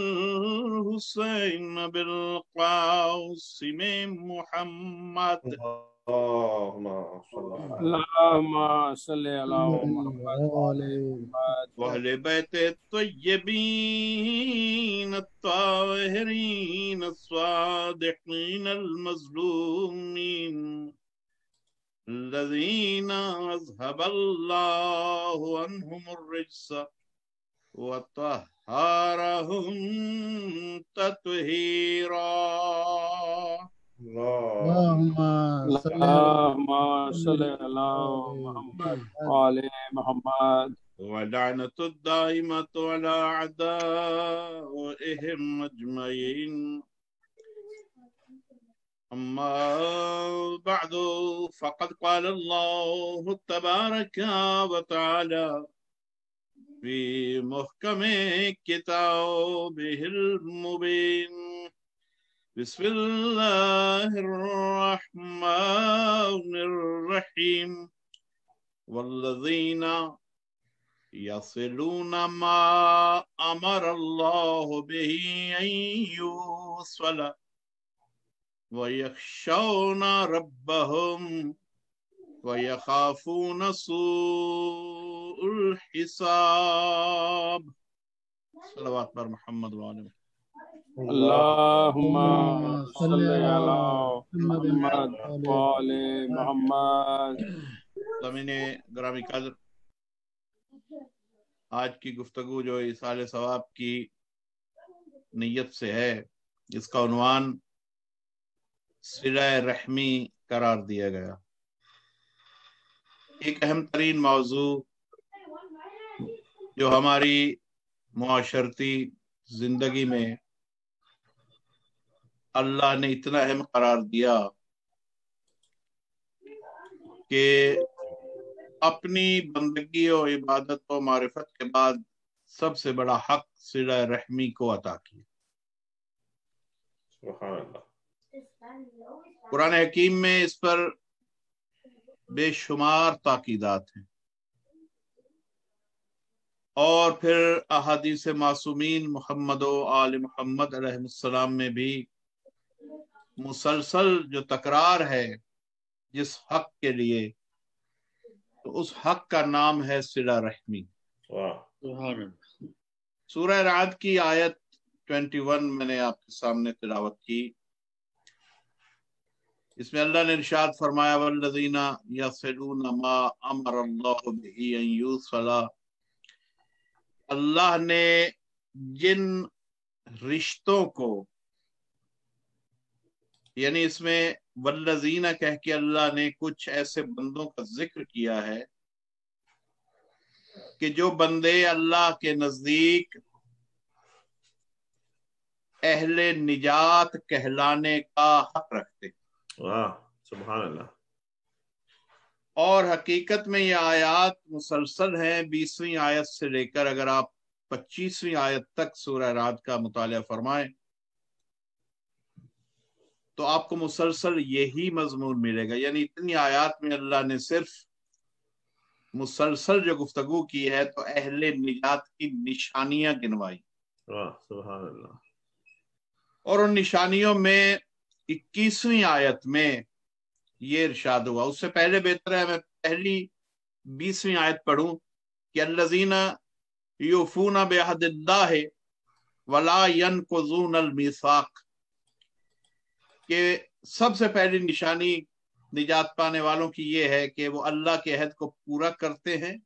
والحسین بالقاسم محمد اللهم صل على محمد وأهل بيت الطيبين الطاهرين الصادقين المظلومين الذين أذهب الله عنهم الرجس وطهرهم تطهيرا. اللهم صل على محمد وعلى محمد. ولعنة الدائمة على أعدائهم أجمعين. أما بعد فقد قال الله تبارك وتعالى في محكم كتابه المبين. بسم الله الرحمن الرحيم. والذين يصلون ما أمر الله به أن يوصل ويخشون ربهم ويخافون سوء الحساب. صلوات بر محمد وعلى اللهم صل على محمد وعلى محمد. زمین گرامی قدر، آج کی گفتگو جو ایصال ثواب کی نیت سے ہے، اس کا عنوان صلہ رحمی قرار دیا گیا. ایک اہم ترین موضوع جو ہماری معاشرتی زندگی میں اللہ نے اتنا اہم قرار دیا کہ اپنی بندگی و عبادت و معرفت کے بعد سب سے بڑا حق صلہ رحمی کو عطا کیا. سبحان اللہ. قرآن حکیم میں اس پر بے شمار تاکیدات ہیں، اور پھر احادیث معصومین محمد و آل محمد علیہ السلام میں بھی مسلسل جو تکرار ہے جس حق کے لیے، تو اس حق کا نام ہے صلہ رحمی. سورہ رعد کی آیت 21 میں نے آپ کے سامنے تلاوت کی. اس میں اللہ نے ارشاد فرمایا والذین یصلون ما امر اللہ بہ ان یوصل. اللہ نے جن رشتوں کو، یعنی اس میں والذین کہہ کے اللہ نے کچھ ایسے بندوں کا ذکر کیا ہے کہ جو بندے اللہ کے نزدیک اہل نجات کہلانے کا حق رکھتے ہیں. واہ سبحان اللہ. اور حقیقت میں یہ آیات مسلسل ہیں. 20ویں آیت سے لے کر اگر آپ 25ویں آیت تک سورہ رعد کا مطالعہ فرمائیں تو آپ کو مسلسل یہی مضمون ملے گا. یعنی اتنی آیات میں اللہ نے صرف مسلسل جو گفتگو کی ہے تو اہل نجات کی نشانیاں گنوائی. واہ سبحان اللہ. اور ان نشانیوں میں 21ویں آیت میں یہ ارشاد ہوا. اس سے پہلے بہتر ہے میں پہلی 20ویں آیت پڑھوں کہ الذین یوفون بعہد اللہ ولا ینقضون المیثاق، کہ سب سے پہلی نشانی نجات پانے والوں کی یہ ہے کہ وہ اللہ کے عہد کو پورا کرتے ہیں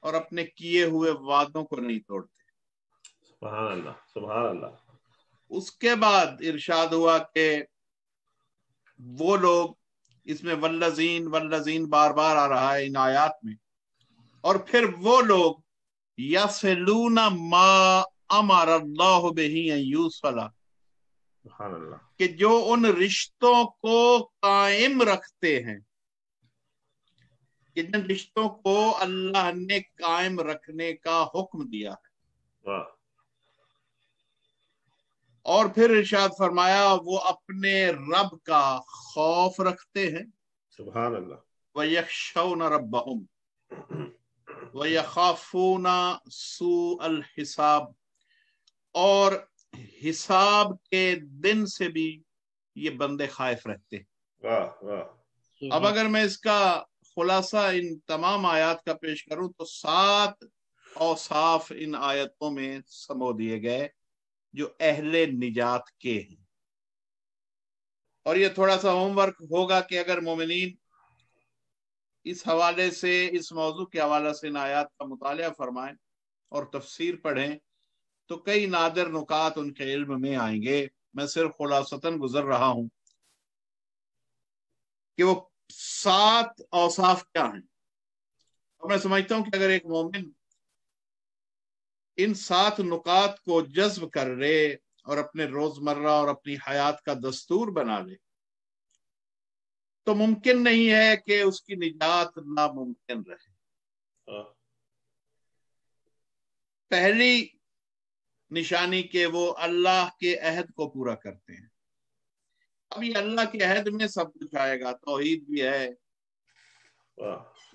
اور اپنے کیے ہوئے وعدوں کو نہیں توڑتے. سبحان اللہ سبحان اللہ. اس کے بعد ارشاد ہوا کہ وہ لوگ، اس میں والذین بار بار آ رہا ہے ان آیات میں، اور پھر وہ لوگ یصلون ما امر اللہ بہ ان یوصل، سبحان اللہ، کہ جو ان رشتوں کو قائم رکھتے ہیں، کہ جن رشتوں کو اللہ نے قائم رکھنے کا حکم دیا ہے. واہ. اور پھر ارشاد فرمایا وہ اپنے رب کا خوف رکھتے ہیں. سبحان اللہ. وَيَخْشَوْنَ رَبَّهُمْ وَيَخَافُونَ سُوءَ الْحِسَابِ، اور حساب کے دن سے بھی یہ بندے خائف رہتے ہیں۔ واہ واہ اب اگر میں اس کا خلاصہ ان تمام آیات کا پیش کروں تو 7 اوصاف ان آیتوں میں سمو دیے گئے جو اہل نجات کے ہیں۔ اور یہ تھوڑا سا ہوم ورک ہوگا کہ اگر مومنین اس حوالے سے، اس موضوع کے حوالے سے ان آیات کا مطالعہ فرمائیں اور تفسیر پڑھیں تو کئی نادر نکات ان کے علم میں آئیں گے۔ میں صرف خلاصتاً گزر رہا ہوں کہ وہ 7 اوصاف کیا ہیں، اور میں سمجھتا ہوں کہ اگر ایک مومن ان 7 نکات کو جذب کر لے اور اپنے روزمرہ اور اپنی حیات کا دستور بنا لے تو ممکن نہیں ہے کہ اس کی نجات ناممکن رہے۔ پہلی نشانی کہ وہ اللہ کے عہد کو پورا کرتے ہیں۔ اب یہ اللہ کے عہد میں سب کچھ آئے گا، توحید بھی ہے،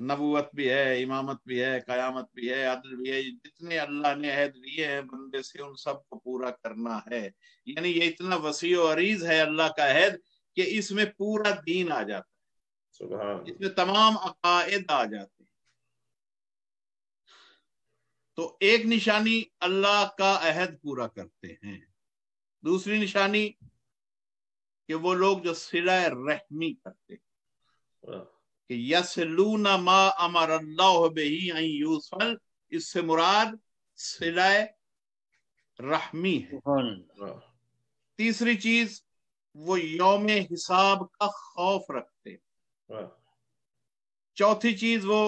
نبوت بھی ہے، امامت بھی ہے، قیامت بھی ہے، عدل بھی ہے، جتنے اللہ نے عہد لیے ہیں بندے سے ان سب کو پورا کرنا ہے۔ یعنی یہ اتنا وسیع و عریض ہے اللہ کا عہد کہ اس میں پورا دین آ جاتا ہے، اس میں تمام عقائد آ جاتے ہیں۔ تو ایک نشانی اللہ کا عہد پورا کرتے ہیں۔ دوسری نشانی کہ وہ لوگ جو صلہ رحمی کرتے ہیں، کہ یصلون ما امر اللہ بہ ان یوصل، اس سے مراد صلہ رحمی ہے۔ تیسری چیز وہ یوم حساب کا خوف رکھتے ہیں۔ چوتھی چیز وہ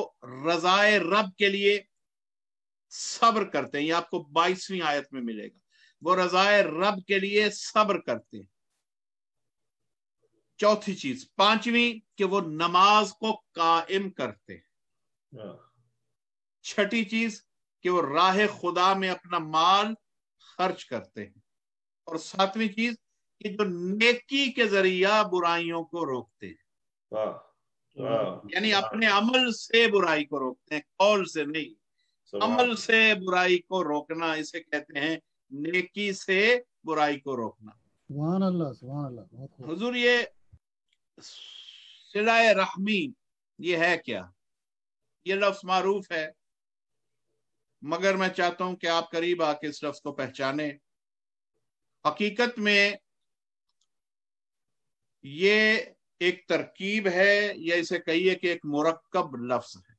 رضائے رب کے لیے صبر کرتے ہیں، یہ آپ کو 22ویں آیت میں ملے گا، وہ رضائے رب کے لیے صبر کرتے ہیں۔ چوتھی چیز۔ پانچویں کہ وہ نماز کو قائم کرتے ہیں۔ چھٹی چیز کہ وہ راہ خدا میں اپنا مال خرچ کرتے ہیں۔ اور ساتویں چیز کہ جو نیکی کے ذریعہ برائیوں کو روکتے ہیں، یعنی اپنے عمل سے برائی کو روکتے ہیں، قول سے نہیں، عمل سے برائی کو روکنا، اسے کہتے ہیں نیکی سے برائی کو روکنا۔ سبحان اللہ، سبحان اللہ۔ حضور یہ صلہ رحمی یہ ہے کیا؟ یہ لفظ معروف ہے مگر میں چاہتا ہوں کہ آپ قریب آ کے اس لفظ کو پہچانیں۔ حقیقت میں یہ ایک ترکیب ہے، یا اسے کہیے کہ ایک مرکب لفظ ہے۔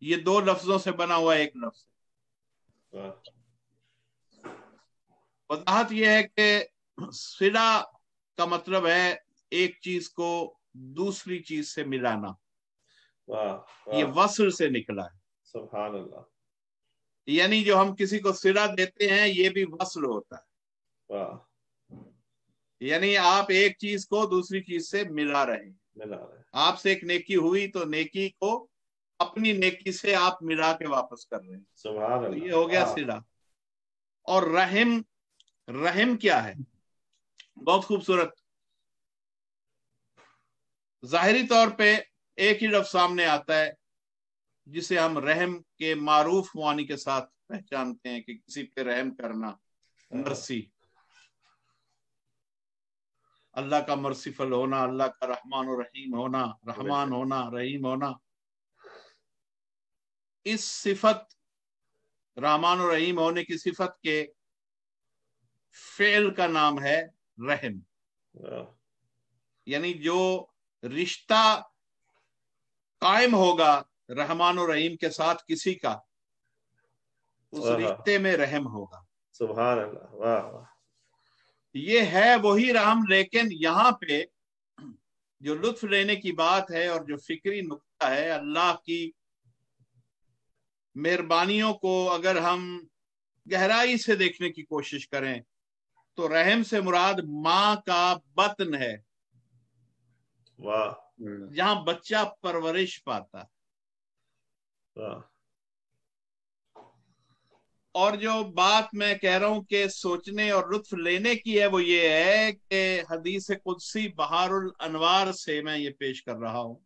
یہ 2 لفظوں سے بنا ہوا ایک لفظ ہے۔ وضاحت یہ ہے کہ صلہ کا مطلب ہے ایک چیز کو دوسری چیز سے ملانا، یہ وصل سے نکلا ہے۔ سبحان اللہ۔ یعنی جو ہم کسی کو صلہ دیتے ہیں یہ بھی وصل ہوتا ہے، یعنی آپ ایک چیز کو دوسری چیز سے ملا رہے ہیں۔ آپ سے ایک نیکی ہوئی تو نیکی کو اپنی نیکی سے آپ ملا کے واپس کر رہے ہیں، سبحان اللہ۔ یہ ہو گیا صلہ۔ اور رحم کیا ہے؟ بہت خوبصورت، ظاہری طور پہ ایک ہی لفظ سامنے آتا ہے جسے ہم رحم کے معروف معانی کے ساتھ پہچانتے ہیں کہ کسی پہ رحم کرنا، مرسی، اللہ کا مرسیفل ہونا، اللہ کا رحمان و رحیم ہونا، رحمان ہونا، رحیم ہونا۔ اس صفت رحمان و رحیم ہونے کی صفت کے فعل کا نام ہے رحم، یعنی جو رشتہ قائم ہوگا رحمان و رحیم کے ساتھ کسی کا، اس رشتے میں رحم ہوگا۔ سبحان اللہ، واہ واہ۔ یہ ہے وہی رحم، لیکن یہاں پہ جو لطف لینے کی بات ہے اور جو فکری نقطہ ہے، اللہ کی مہربانیوں کو اگر ہم گہرائی سے دیکھنے کی کوشش کریں تو رحم سے مراد ماں کا بطن ہے، واہ، جہاں بچہ پرورش پاتا۔ واہ۔ اور جو بات میں کہہ رہا ہوں کہ سوچنے اور لطف لینے کی ہے وہ یہ ہے کہ حدیث قدسی بحار الانوار سے میں یہ پیش کر رہا ہوں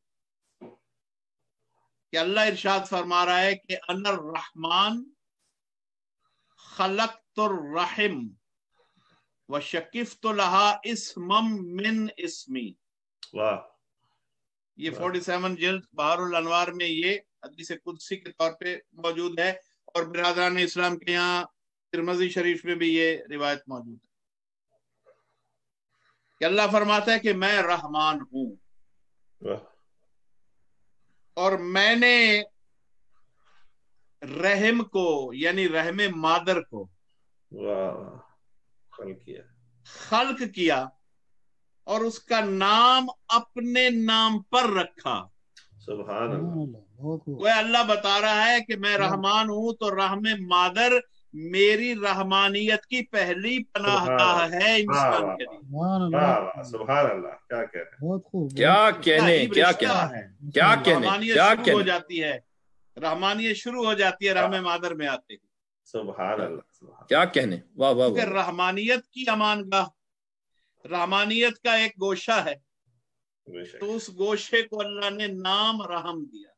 کہ اللہ ارشاد فرما رہا ہے کہ انا الرحمن खलक़तुर रहम व शकिफ़्तु लहा इस्मम मिन इस्मी। वाह ये 47 जिल्द बहरुल अनवार में ये हदीस कुदसी के तौर पे मौजूद है, और बिरादरान इस्लाम के यहाँ तिरमिज़ी शरीफ में भी ये रिवायत मौजूद है कि अल्लाह फरमाता है कि मैं रहमान हूं वाह और मैंने रहम को यानी रहम मादर को वाह खल किया खल्क किया और उसका नाम अपने नाम पर रखा। सुभान अल्लाह बहुत खूब। वह अल्लाह बता रहा है कि मैं रहमान हूं, तो रहम मादर मेरी रहमानियत की पहली पनाहगाह है इंसान के लिए। सुभान वाह अल्लाह, वाह सुभान अल्लाह क्या कह रहे हैं बहुत खूब। क्या कहने, अजीब क्या रिश्ता कहने, है। क्या कहने, रहमानियत क्या शुरू हो कहने। जाती है, रहमानियत शुरू हो जाती है रहम मादर में आते ही, सुभान अल्लाह सुभान क्या कहने, वाह वाह क्योंकि वाह। रहमानियत की अमानगाह, रहमानियत का एक गोशा है, बेशक तो उस गोशे को अल्लाह ने नाम रहम दिया,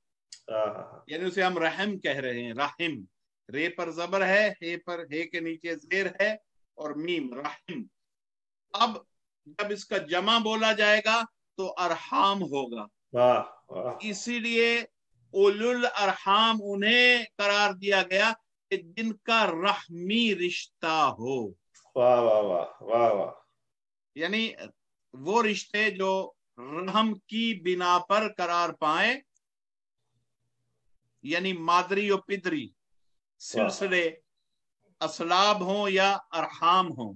हाँ यानी उसे हम रहम कह रहे हैं। राहिम, रे पर जबर है, हे पर हे के नीचे जेर है और मीम, राहिम। अब जब इसका जमा बोला जाएगा तो अरहाम होगा, वाह वाह इसीलिए उलुल अरहाम उन्हें करार दिया गया कि जिनका रहमी रिश्ता हो, वाह वाह वाह वाह वाह यानी वो रिश्ते जो रहम की बिना पर करार पाए, यानी मादरी और पिदरी सिलसिले असलाब हो या अरहाम हो।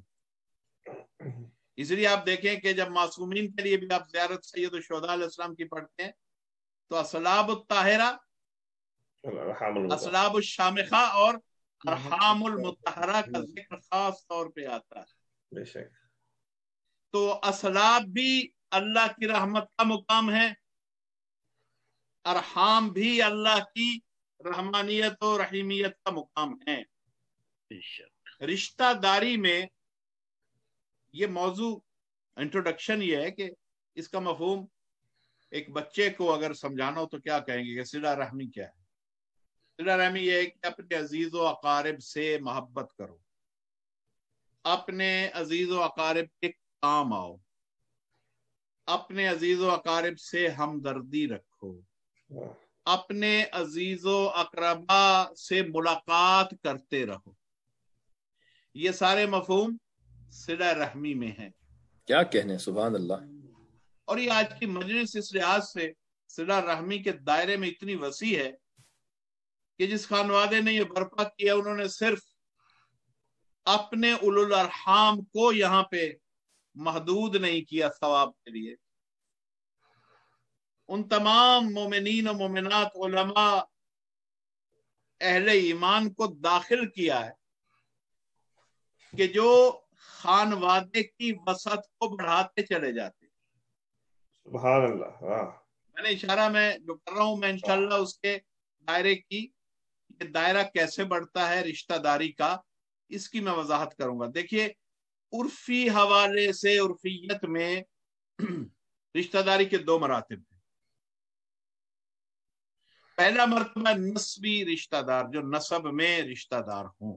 इसलिए आप देखें कि जब मासूमीन के लिए भी आप ज़ियारत सैयद शुहदा अलैहिस्सलाम की पढ़ते हैं तो असलाब ताहिरा, असलाब शामिखा और अरहामुल मुतहरा का जिक्र खास तौर पे आता है। बेशक तो असलाब भी अल्लाह की रहमत का मुकाम है, अरहाम भी अल्लाह की रहमानियत और रहीमियत का मुकाम है। रिश्तादारी में ये मौजू इंट्रोडक्शन ये है कि इसका मफहूम एक बच्चे को अगर समझाना हो तो क्या कहेंगे कि सिला रहमी क्या है। सिला रहमी ये है कि अपने अजीज व अकारिब से मोहब्बत करो, अपने अजीज व अकारिब के काम आओ, अपने अजीज व अकारिब से हमदर्दी रखो, अपने अजीजो अकरबा से मुलाकात करते रहो। ये सारे मफहूम सिला रहमी में है। क्या कहने, सुभान अल्लाह। और ये आज की मजलिस इस लिहाज से सिला रहमी के दायरे में इतनी वसी है कि जिस खानवादे ने ये बर्पा किया उन्होंने सिर्फ अपने उलुल अरहाम को यहाँ पे महदूद नहीं किया सवाब के लिए, उन तमाम मोमिनीन और मोमिनात उलमा अहले ईमान को दाखिल किया है कि जो खानवादे की वसत को बढ़ाते चले जाते। सुभान अल्लाह वाह मैंने इशारा में जो कर रहा हूं मैं इंशाल्लाह उसके दायरे की, ये दायरा कैसे बढ़ता है रिश्तेदारी का, इसकी मैं वजाहत करूंगा। देखिए उर्फी हवाले से उर्फियत में रिश्तेदारी के दो मरातिब हैं। पहला मर्तबा नस्बी रिश्तेदार, जो नसब में रिश्तेदार हों,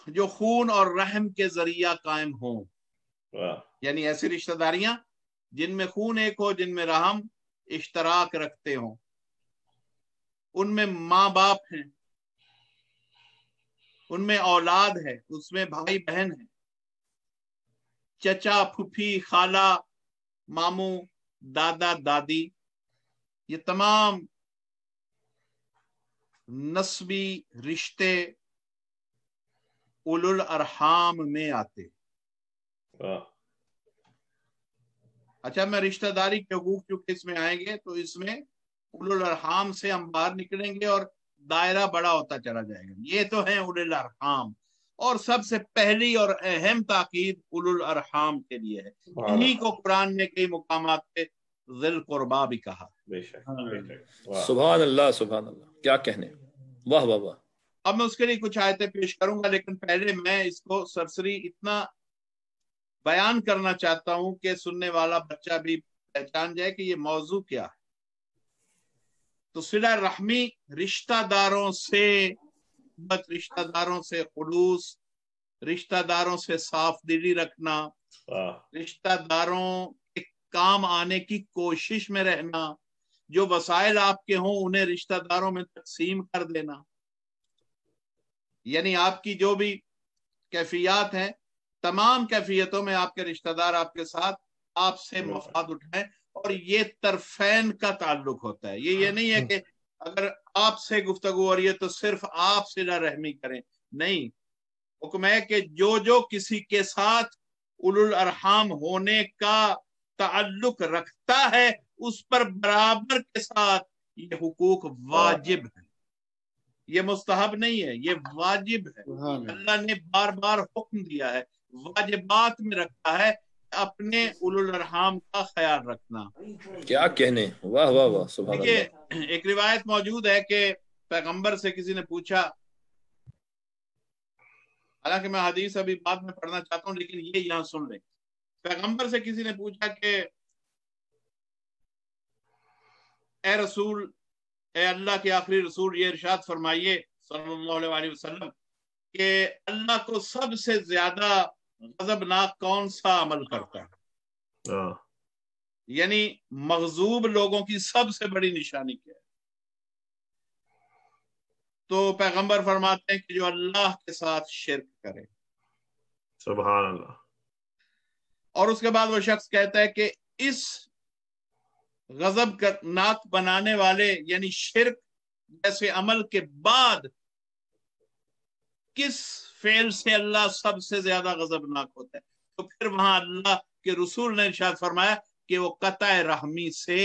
जो खून और रहम के जरिया कायम हों, यानी ऐसी रिश्तेदारियां जिनमें खून एक हो, जिनमें रहम इश्तराक रखते हों, उनमें माँ बाप हैं, उनमें औलाद है, उसमें भाई बहन है, चचा फूफी खाला मामू दादा दादी, ये तमाम नस्बी रिश्ते उलुल अरहाम में आते। अच्छा, मैं रिश्तेदारी के हकूक चूंकि इसमें आएंगे तो इसमें उलुल अरहाम से हम बाहर निकलेंगे और दायरा बड़ा होता चला जाएगा। ये तो है उलुल अरहाम, और सबसे पहली और अहम ताकीद उलुल अरहाम के लिए है। इन्हीं को कुरान ने कई मुकामात पे ज़िल कुर्बा भी कहा। सुभान अल्लाह, सुभान अल्लाह, क्या कहने, वाह वाह वाह। अब मैं उसके लिए कुछ आयतें पेश करूंगा, लेकिन पहले मैं इसको सरसरी इतना बयान करना चाहता हूं कि सुनने वाला बच्चा भी पहचान जाए कि ये मौजू क्या है। तो सिला रहमी रिश्ता दारों से खुलूस, रिश्तेदारों से साफ दिली रखना, रिश्तेदारों के काम आने की कोशिश में रहना, जो वसाइल आपके हों उन्हें रिश्तेदारों में तकसीम कर देना। यानी आपकी जो भी कैफियत हैं, तमाम कैफियतों में आपके रिश्तेदार आपके साथ आपसे मफाद उठाएं, और ये तरफैन का ताल्लुक होता है। ये नहीं है कि अगर आपसे गुफ्तगू हो रही है तो सिर्फ आप सिला रहमी करें, नहीं, हुक्म है कि जो किसी के साथ उलुल अरहाम होने का ताल्लुक रखता है उस पर बराबर के साथ ये हुकूक वाजिब है, ये मुस्तहब नहीं है, ये वाजिब है। अल्लाह ने बार बार हुक्म दिया है, वाजिबात में रखा है अपने उलुल अरहाम का ख्याल रखना। क्या कहने, वाह वाह वाह, सुभान अल्लाह। देखिए एक रिवायत मौजूद है कि पैगंबर से किसी ने पूछा, हालांकि मैं हदीस अभी बाद में पढ़ना चाहता हूं लेकिन ये यहां सुन लें। पैगंबर से किसी ने पूछा कि ए रसूल, ए अल्लाह के आखिरी रसूल, ये इरशाद फरमाइए सल्लल्लाहु अलैहि वसल्लम कि अल्लाह को सबसे ज्यादा गजबनाक कौन सा अमल करता है, यानी मगजूब लोगों की सबसे बड़ी निशानी क्या है? तो पैगंबर फरमाते हैं कि जो अल्लाह के साथ शिर्क करे। सुभान अल्लाह। और उसके बाद वो शख्स कहता है कि इस गजबनाक बनाने वाले यानी शिर्क जैसे अमल के बाद किस फेल से अल्लाह सबसे ज्यादा गजबनाक होता है? तो फिर वहां अल्लाह के रसूल ने इरशाद फरमाया कि वो कता रहमी से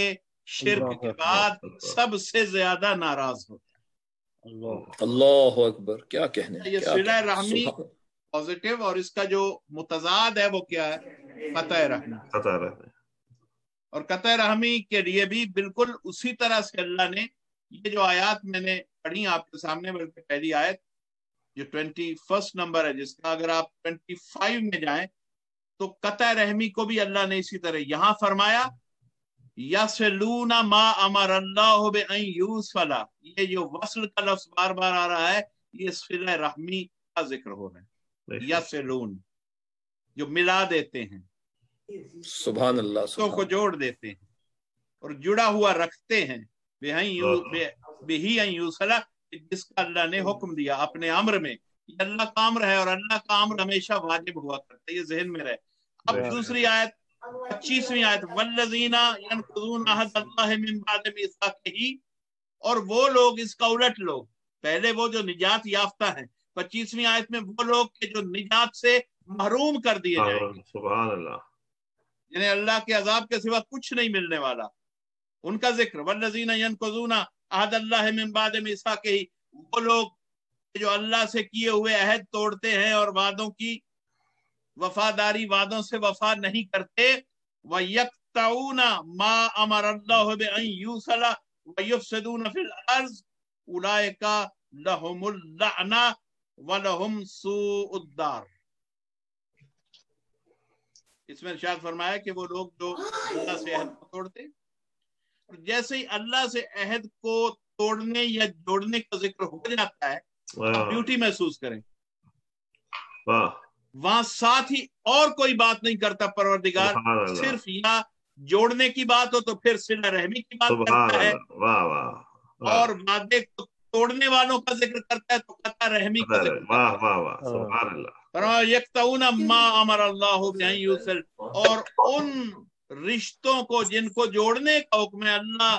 शिर्क के बाद सबसे ज्यादा नाराज होता है। अल्लाह अकबर, क्या कहने। ये सिला रहमी पॉजिटिव, और इसका जो मुतजाद है वो क्या है? कता रहमी। और कता रहमी के लिए भी बिल्कुल उसी तरह से अल्लाह ने ये जो आयत मैंने पढ़ी आपके सामने, बल्कि पहली आयत जो 21 नंबर है, जिसका अगर आप 25 में जाएं तो कता रहमी को भी अल्लाह ने इसी तरह यहां फरमाया, यसलूना मा अमर अल्लाह बि अन यूसला। ये जो वस्ल का लफ्ज बार बार आ रहा है, ये सिला रहमी का जिक्र हो रहा है। यसलून जो मिला देते हैं, सुभान अल्लाह, तो को जोड़ देते हैं और जुड़ा हुआ रखते हैं, बिही अन यूसला, जिसका अल्लाह ने हुक्म दिया अपने अम्र में। ये अल्लाह का अम्र है और अल्लाह का अम्र हमेशा वाजिब हुआ करता है, ये जहन में रहे। अब दूसरी आयत 25वीं आयत, वल्लज़ीना यनकुज़ूना अहदल्लाहि मिन बअदि मीसाक़िही, और वो लोग, इसका उलट लोग, पहले वो जो निजात याफ्ता है, 25वीं आयत में वो लोग के जो निजात से महरूम कर दिए जाएंगे, सुभान अल्लाह, जिन्हें अल्लाह के अजाब के सिवा कुछ नहीं मिलने वाला, उनका जिक्र। वल्लज़ीना यनकुज़ूना अहदल्लाहि मिन बअदि मीसाक़िही, वो लोग जो अल्लाह से किए हुए अहद तोड़ते हैं और वादों की वफादारी, वादों से वफा नहीं करते। व यक्तऊना मा अमर अल्लाह बि अन यूसला व युफसिदूना फिल अर्ज़ उलाइका लहुमुल लअना व लहुम सूउद्दार। इसमें इरशाद फरमाया कि वो लोग जो अल्लाह से अहद को तोड़ते, और जैसे ही अल्लाह से अहद को तोड़ने या जोड़ने का जिक्र हो जाता है, ब्यूटी महसूस करें, वहां साथ ही और कोई बात नहीं करता परवरदिगार, सिर्फ या जोड़ने की बात हो तो फिर सिला रहमी की बात करता है, और वादे को तोड़ने वालों का जिक्र करता है तो कता रहमी का जिक्र करता है। यक्तऊना मा अमर अल्लाहु बि अन यूसल, और उन रिश्तों को जिनको जोड़ने का हुक्म है, अल्लाह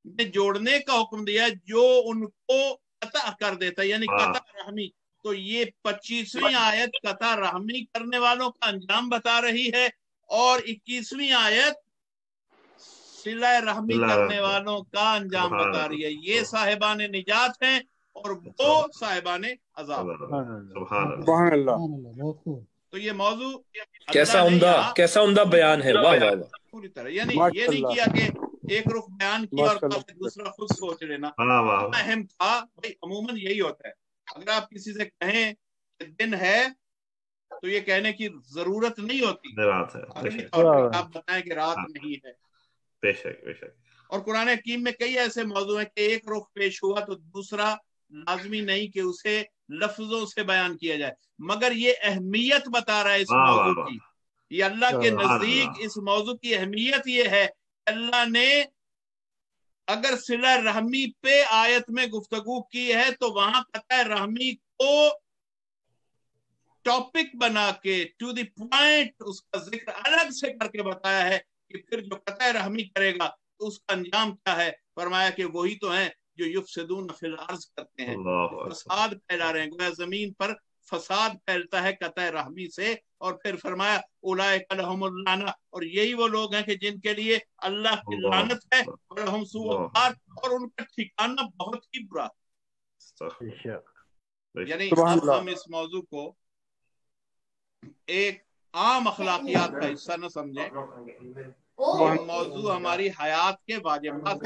ने जोड़ने का हुक्म दिया, जो उनको कता कर देता है, यानी कता रहमी। तो ये 25वीं आयत कता रहमी करने वालों का अंजाम बता रही है, और 21वीं आयत सिला रहमी करने वालों का अंजाम बता रही है। ये साहिबान निजात हैं और वो साहिबान अजाब। तो ये मौजू कैसा उम्दा बयान है, वाह वाह वाह, पूरी तरह, यानी ये नहीं किया कि एक रुख बयान किया और दूसरा खुद सोच लेना। अहम था भाई, अमूमन यही होता है। अगर आप किसी से कहें कि दिन है तो ये कहने की जरूरत नहीं होती, आप बताएं कि रात नहीं है। बेशक बेशक। اور قرآن حکیم میں کئی ایسے موضوع ہیں کہ ایک رخ پیش ہوا تو دوسرا لازمی نہیں کہ اسے لفظوں سے بیان کیا جائے، مگر یہ اہمیت بتا رہا ہے اس موضوع کی. یہ اللہ کے نزدیک اس موضوع کی اہمیت یہ ہے کہ اللہ نے اگر صلہ رحمی پہ آیت میں گفتگو کی ہے تو وہاں قطع رحمی کو ٹاپک بنا کے ٹو دی پوائنٹ اس کا ذکر الگ سے کر کے بتایا ہے کہ پھر جو قطع رحمی کرے گا تو اس کا انجام کیا ہے. فرمایا کہ وہی تو ہیں جو یفسدون فی الارض کرتے ہیں، فساد پھیلا رہے ہیں. گویا زمین پر فساد پھیلتا ہے قطع رحمی سے. اور پھر فرمایا اولئک لہم اللعنہ، اور یہی وہ لوگ ہیں کہ جن کے لیے اللہ کی لعنت ہے، ولہم سوء الدار، اور ان کا ٹھکانہ بہت ہی برا. یعنی ہم اس موضوع کو ایک عام اخلاقیات کا حصہ نہ سمجھیں، یہ موضوع ہماری حیات کے واجبات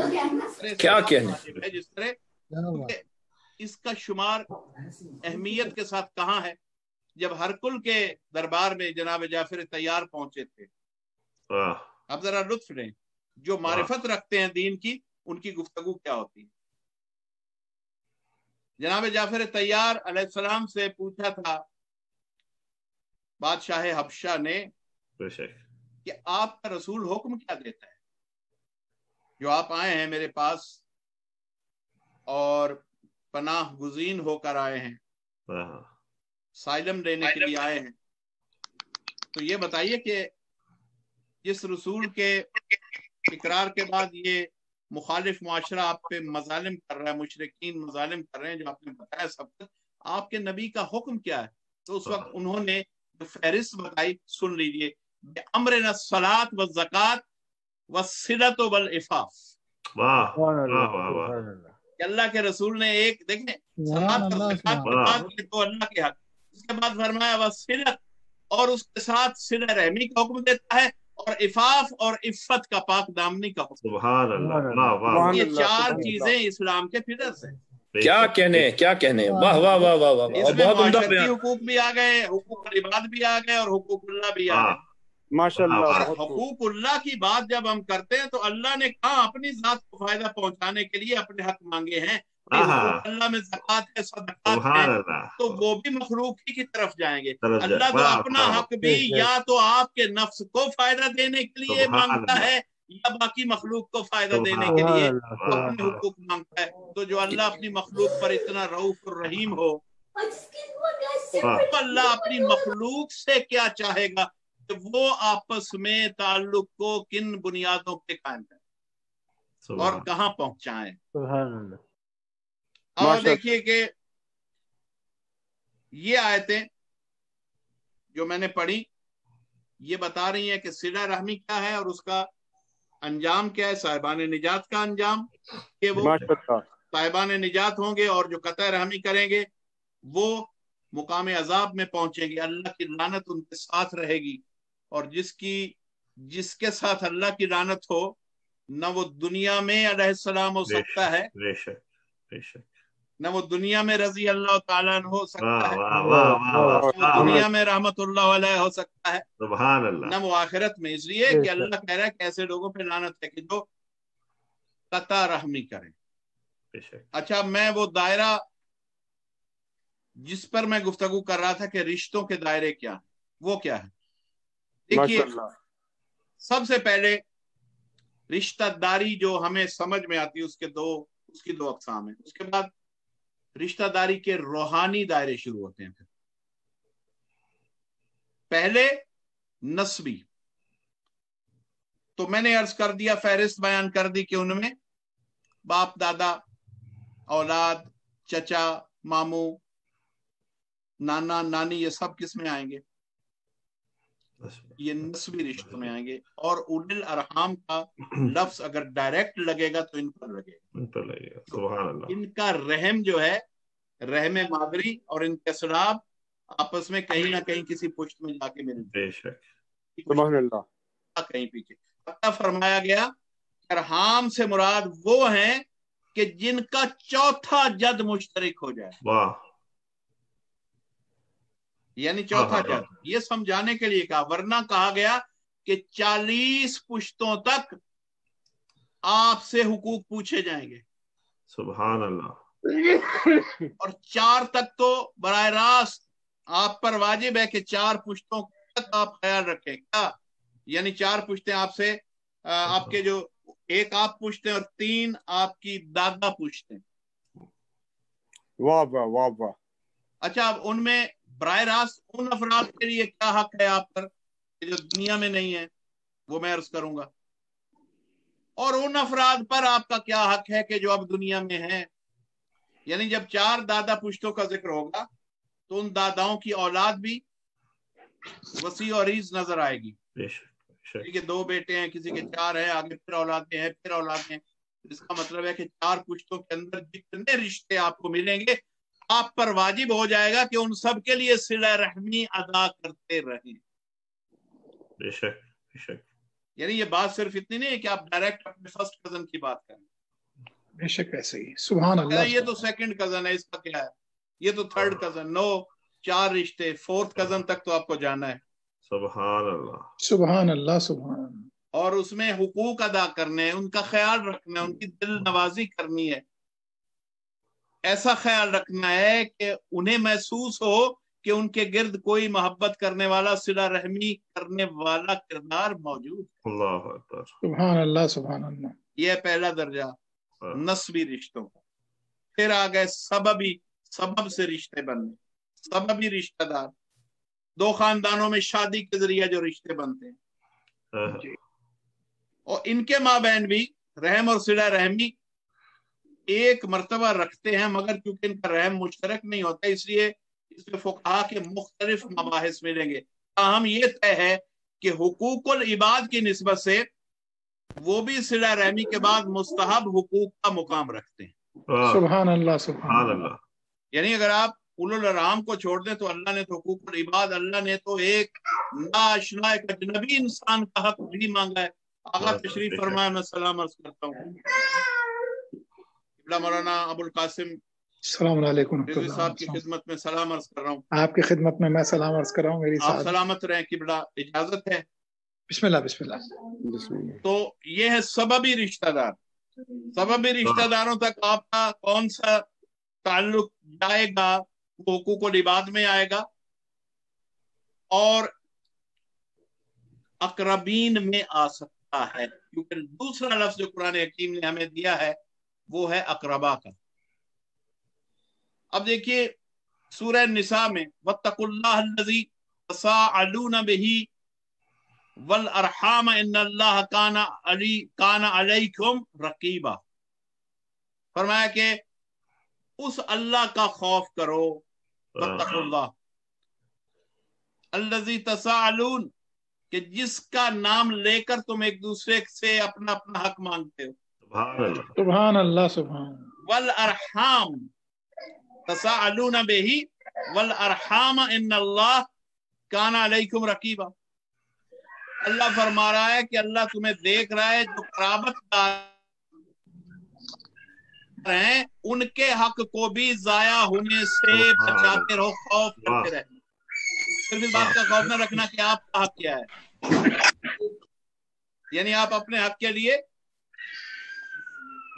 کیا کہنا ہے. جس طرح اس کا شمار اہمیت کے ساتھ کہاں ہے؟ جب ہرکل کے دربار میں جناب جعفر طیار پہنچے تھے. اب ذرا لطف لیں، جو معرفت رکھتے ہیں دین کی، ان کی گفتگو کیا ہوتی ہے. جناب جعفر طیار علیہ السلام سے پوچھا تھا بادشاہ حبشہ نے کہ آپ کا رسول حکم کیا دیتا ہے جو آپ آئے ہیں میرے پاس اور پناہ گزین ہو کر آئے ہیں، سائلم لینے کے لیے آئے ہیں. تو یہ بتائیے کہ جس رسول کے اقرار کے بعد یہ مخالف معاشرہ آپ پہ مظالم کر رہا ہے، مشرکین مظالم کر رہے ہیں، جو آپ نے بتایا سب کچھ، آپ کے نبی کا حکم کیا ہے؟ تو اس وقت انہوں نے جو فہرست بتائی سن لیجئے، امرنا الصلاۃ والزکات والصلۃ والعفاف. اللہ کے رسول نے ایک دیکھیں صلاۃ اور زکات کی بات کی تو اللہ کے حق، اس کے بعد فرمایا والصلۃ، اور اس کے ساتھ صلہ رحمی کا حکم دیتا ہے، اور عفاف اور عفت کا پاک دامنی کا حکم. سبحان اللہ. یہ چار چیزیں اسلام کے پلرز ہیں. کیا کہنے واہ واہ واہ واہ واہ. اس میں معاشرتی حقوق بھی آ گئے، حقوق العباد بھی آ گئے، اور حقوق اللہ بھی آ گئے. ماشاءاللہ. اور حقوق اللہ کی بات جب ہم کرتے ہیں تو اللہ نے کہاں اپنی ذات کو فائدہ پہنچانے کے لیے اپنے حق مانگے ہیں. حقوق اللہ میں زکات ہے، صدقات ہے، تو وہ بھی مخلوق ہی کی طرف جائیں گے. اللہ تو اپنا حق بھی یا تو آپ کے نفس کو فائدہ دینے کے لیے مانگتا ہے یا باقی مخلوق کو فائدہ دینے کے لیے اپنے حقوق مانگتا ہے. تو جو اللہ اپنی مخلوق پر اتنا رؤوف الرحیم ہو، تو اللہ اپنی مخلوق سے کیا چاہے گا کہ وہ آپس میں تعلق کو کن بنیادوں پہ قائم کریں اور کہاں پہنچائیں. اور دیکھیے کہ یہ آیتیں جو میں نے پڑھی یہ بتا رہی ہیں کہ صلہ رحمی کیا ہے اور اس کا انجام کیا ہے، صاحبان نجات کا انجام، کہ وہ صاحبان نجات ہوں گے، اور جو قطع رحمی کریں گے وہ مقام عذاب میں پہنچیں گے، اللہ کی لعنت ان کے ساتھ رہے گی. اور جس کے ساتھ اللہ کی لعنت ہو، نہ وہ دنیا میں علیہ السلام ہو سکتا ہے، نہ وہ دنیا میں رضی اللہ تعالیٰ عنہ ہو سکتا ہے، وہ دنیا میں رحمت اللہ علیہ ہو سکتا ہے، نہ وہ آخرت میں. اس لیے کہ اللہ کہہ رہا ہے کہ ایسے لوگوں پہ لعنت ہے کہ جو قطع رحمی کریں. اچھا، میں وہ دائرہ جس پر میں گفتگو کر رہا تھا کہ رشتوں کے دائرے کیا ہیں، وہ کیا ہے. دیکھیے، سب سے پہلے رشتہ داری جو ہمیں سمجھ میں آتی ہے اس کی دو اقسام ہیں. اس کے بعد رشتہ داری کے روحانی دائرے شروع ہوتے ہیں. پہلے نسبی، تو میں نے عرض کر دیا، فہرست بیان کر دی کہ ان میں باپ دادا، اولاد، چچا، ماموں، نانا، نانی، یہ سب کس میں آئیں گے؟ یہ نسبی رشتوں میں آئیں گے. اور اولل الارحام کا لفظ اگر ڈائریکٹ لگے گا تو ان پر لگے گا. ان کا رحم جو ہے، رحم مادری اور ان کے اسلاب آپس میں کہیں نہ کہیں کسی پشت میں جا کے ملتے ہیں، کہیں پیچھے. فرمایا گیا ارحام سے مراد وہ ہیں کہ جن کا چوتھا جد مشترک ہو جائے. یعنی چوتھا جد، یہ سمجھانے کے لیے کہا، ورنہ کہا گیا کہ 40 پشتوں تک आपसे हुकूक पूछे जाएंगे। सुभान अल्लाह। और 4 तक तो बराह रास्त आप पर वाजिब है कि 4 पुश्तों तक आप ख्याल रखें। क्या यानी 4 पुश्तें आपसे आपके जो एक आप पूछते हैं और 3 आपकी दादा पूछते हैं। वाह वाह वाह वाह। अच्छा, अब उनमें बराह रास्त उन अफराद के लिए क्या हक है आप पर जो दुनिया में नहीं है, वो मैं अर्ज करूंगा। और उन अफराद पर आपका क्या हक है कि जो अब दुनिया में है। यानी जब 4 दादा पुश्तों का जिक्र होगा तो उन दादाओं की औलाद भी वसी और रीज नजर आएगी। किसी के 2 बेटे हैं, किसी के 4 हैं, आगे फिर औलादें हैं, फिर औलादें हैं। इसका मतलब है कि 4 पुश्तों के अंदर जितने रिश्ते आपको मिलेंगे, आप पर वाजिब हो जाएगा कि उन सब के लिए सिला रहमी अदा करते रहें। बेशक बेशक। यानी ये बात सिर्फ इतनी नहीं है कि आप डायरेक्ट अपने फर्स्ट कजन की बात करें। बेशक ऐसे ही। सुभान अल्लाह। ये तो सेकंड कजन है, इसका क्या है, ये तो थर्ड कजन। नो, 4 रिश्ते, 4th कजन तक तो आपको जाना है। सुभान अल्लाह सुभान अल्लाह। सुभान। और उसमें हुकूक अदा करने, उनका ख्याल रखना, उनकी दिल नवाजी करनी है। ऐसा ख्याल रखना है कि उन्हें महसूस हो कि उनके गिर्द कोई मोहब्बत करने वाला, सिला रहमी करने वाला किरदार मौजूद। अल्लाह अकबर। सुभान अल्लाह। सुभान अल्लाह। यह पहला दर्जा नस्बी रिश्तों का। फिर आ गए सबबी, सबब से रिश्ते बनने, सबबी रिश्तेदार। 2 खानदानों में शादी के जरिए जो रिश्ते बनते हैं, और इनके माबैन भी रहम और सिला रहमी एक मर्तबा रखते हैं, मगर क्योंकि इनका रहम मुश्तरक नहीं होता, इसलिए इसमें फुक़हा के मुख्तलिफ मबाहिस मिलेंगे। हम ये तय है कि हुकूकुल इबाद की निस्बत से वो भी सिला रहमी के बाद मुस्तहब हुकूक का मुकाम रखते हैं। सुभान अल्लाह। सुभान अल्लाह। यानी अगर आप उलुल अरहाम को छोड़ दें तो अल्लाह ने तो हुकूकुल इबाद, अल्लाह ने तो एक नाआशना, एक अजनबी इंसान का हक भी मांगा है। आगा तशरीफ फरमाए, मैं सलाम अर्ज करता हूँ। मौलाना अबुल कासिम सलाम अलैकुम साहब की खिदमत में सलाम अर्ज कर रहा हूँ। आपकी खिदमत में मैं सलाम अर्ज कर रहा हूँ। मेरी आप सलामत रहें, किबला इजाजत है। बिस्मिल्लाह बिस्मिल्लाह। तो ये है सबबी रिश्तेदार। सबबी रिश्तेदारों तक आपका कौन सा ताल्लुक जाएगा, वो हुकूकुल इबाद में आएगा, और अकरबीन में आ सकता है, क्योंकि दूसरा लफ्ज जो कुरान हकीम ने हमें दिया है वो है अकरबा का। अब देखिए सूरह निसा में वत्तकुल्लाह अल्लज़ी तसाअलूना बिही वल अरहाम इन्नल्लाह काना अलैकुम रकीबा। फरमाया कि उस अल्लाह का खौफ करो, वत्तकुल्लाह अल्लज़ी तसाअलून, कि जिसका नाम लेकर तुम एक दूसरे से अपना अपना हक मांगते हो। सुभान अल्लाह। सुभान। वल अरहाम तसाअलूना बिही वल अरहाम इन्नल्लाह काना अलैकुम रकीबा। अल्लाह फरमा रहा है कि अल्लाह तुम्हें देख रहा है, जो क़राबतदार हैं उनके हक को भी जाया होने से बचाते रहो, खौफ करते रहे। सिर्फ इस बात का खौफ न रखना कि आपका हक क्या है, यानी आप अपने हक के लिए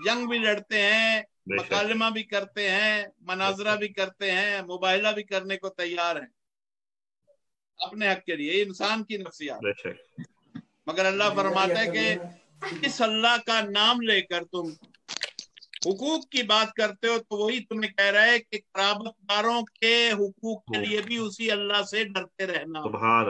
जंग भी लड़ते हैं, मकालमा भी करते हैं, मनाजरा भी करते हैं, मुबाहिला भी करने को तैयार हैं अपने हक के लिए। इंसान की नफ्सियात। मगर अल्लाह फरमाता है कि इस अल्लाह का नाम लेकर तुम हुकूक की बात करते हो, तो वही तुम्हें कह रहा है कि क़राबतदारों के हुकूक के लिए भी उसी अल्लाह से डरते रहना। सुभान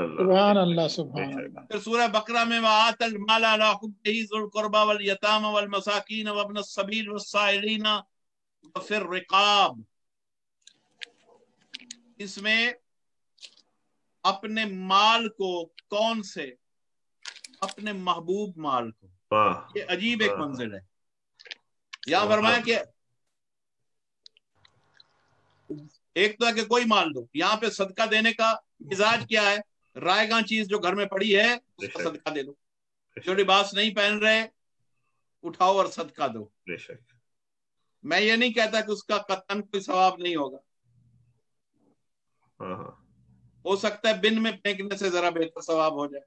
अल्लाह। सुभान अल्लाह। फिर सूरह बकरा में वआतल माल अला हुब्बिही ज़ुल क़ुरबा वल यतामा वल मसाकीन व इब्न सबील वस्साइलीन व फिर रिकाब। इसमें अपने माल को, कौन से, अपने महबूब माल को, ये अजीब एक मंजिल है। यहां फरमाया कि एक तो है कि कोई माल दो, यहाँ पे सदका देने का मिजाज क्या है, रायगा चीज जो घर में पड़ी है उसका सदका दे दो, जो लिबास नहीं पहन रहे उठाओ और सदका दो। मैं ये नहीं कहता कि उसका कतन कोई सवाब नहीं होगा, हो सकता है बिन में फेंकने से जरा बेहतर सवाब हो जाए।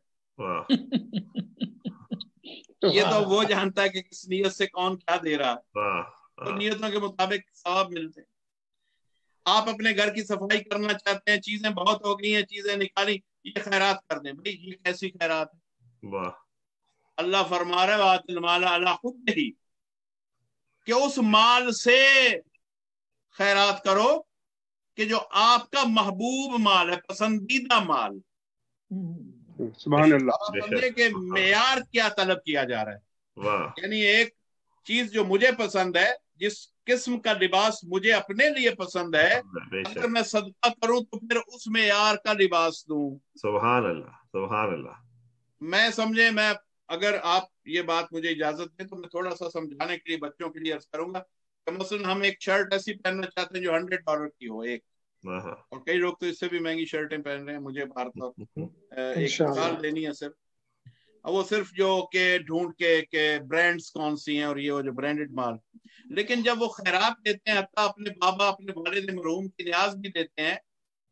ये तो वो जानता है कि किस नियत से कौन क्या दे रहा है, वाह तो नियतों के मुताबिक सवाब मिलते हैं। आप अपने घर की सफाई करना चाहते हैं, चीजें बहुत हो गई हैं, चीजें निकाली, ये खैरात कर दें। भाई ये कैसी खैरात है? वाह अल्लाह फरमा रहा है वातिल माल अला खुद्दिही, कि उस माल से खैरात करो कि जो आपका महबूब माल है, पसंदीदा माल। सुभान अल्लाह। आप समझे कि मेयार क्या तलब किया जा रहा है। वाह यानी एक चीज जो मुझे पसंद है, जिस किस्म का लिबास मुझे अपने लिए पसंद है, अगर मैं सदका करूं तो फिर उस मेयार का लिबास दूं। सुभान अल्लाह सुभान अल्लाह। मैं समझे, मैं अगर आप ये बात मुझे इजाजत दें तो मैं थोड़ा सा समझाने के लिए बच्चों के लिए अर्ज करूंगा कि मसलन हम एक शर्ट ऐसी पहनना चाहते हैं जो $100 की हो एक, और कई लोग तो इससे भी महंगी शर्टें पहन रहे हैं। मुझे भारत एक मिसाल देनी है सिर्फ, वो सिर्फ जो के ढूंढ के ब्रांड्स कौन सी हैं और ये वो जो ब्रांडेड माल। लेकिन जब वो खैरात देते हैं, हत्ता अपने बाबा अपने वालिद मरहूम की न्याज भी देते हैं,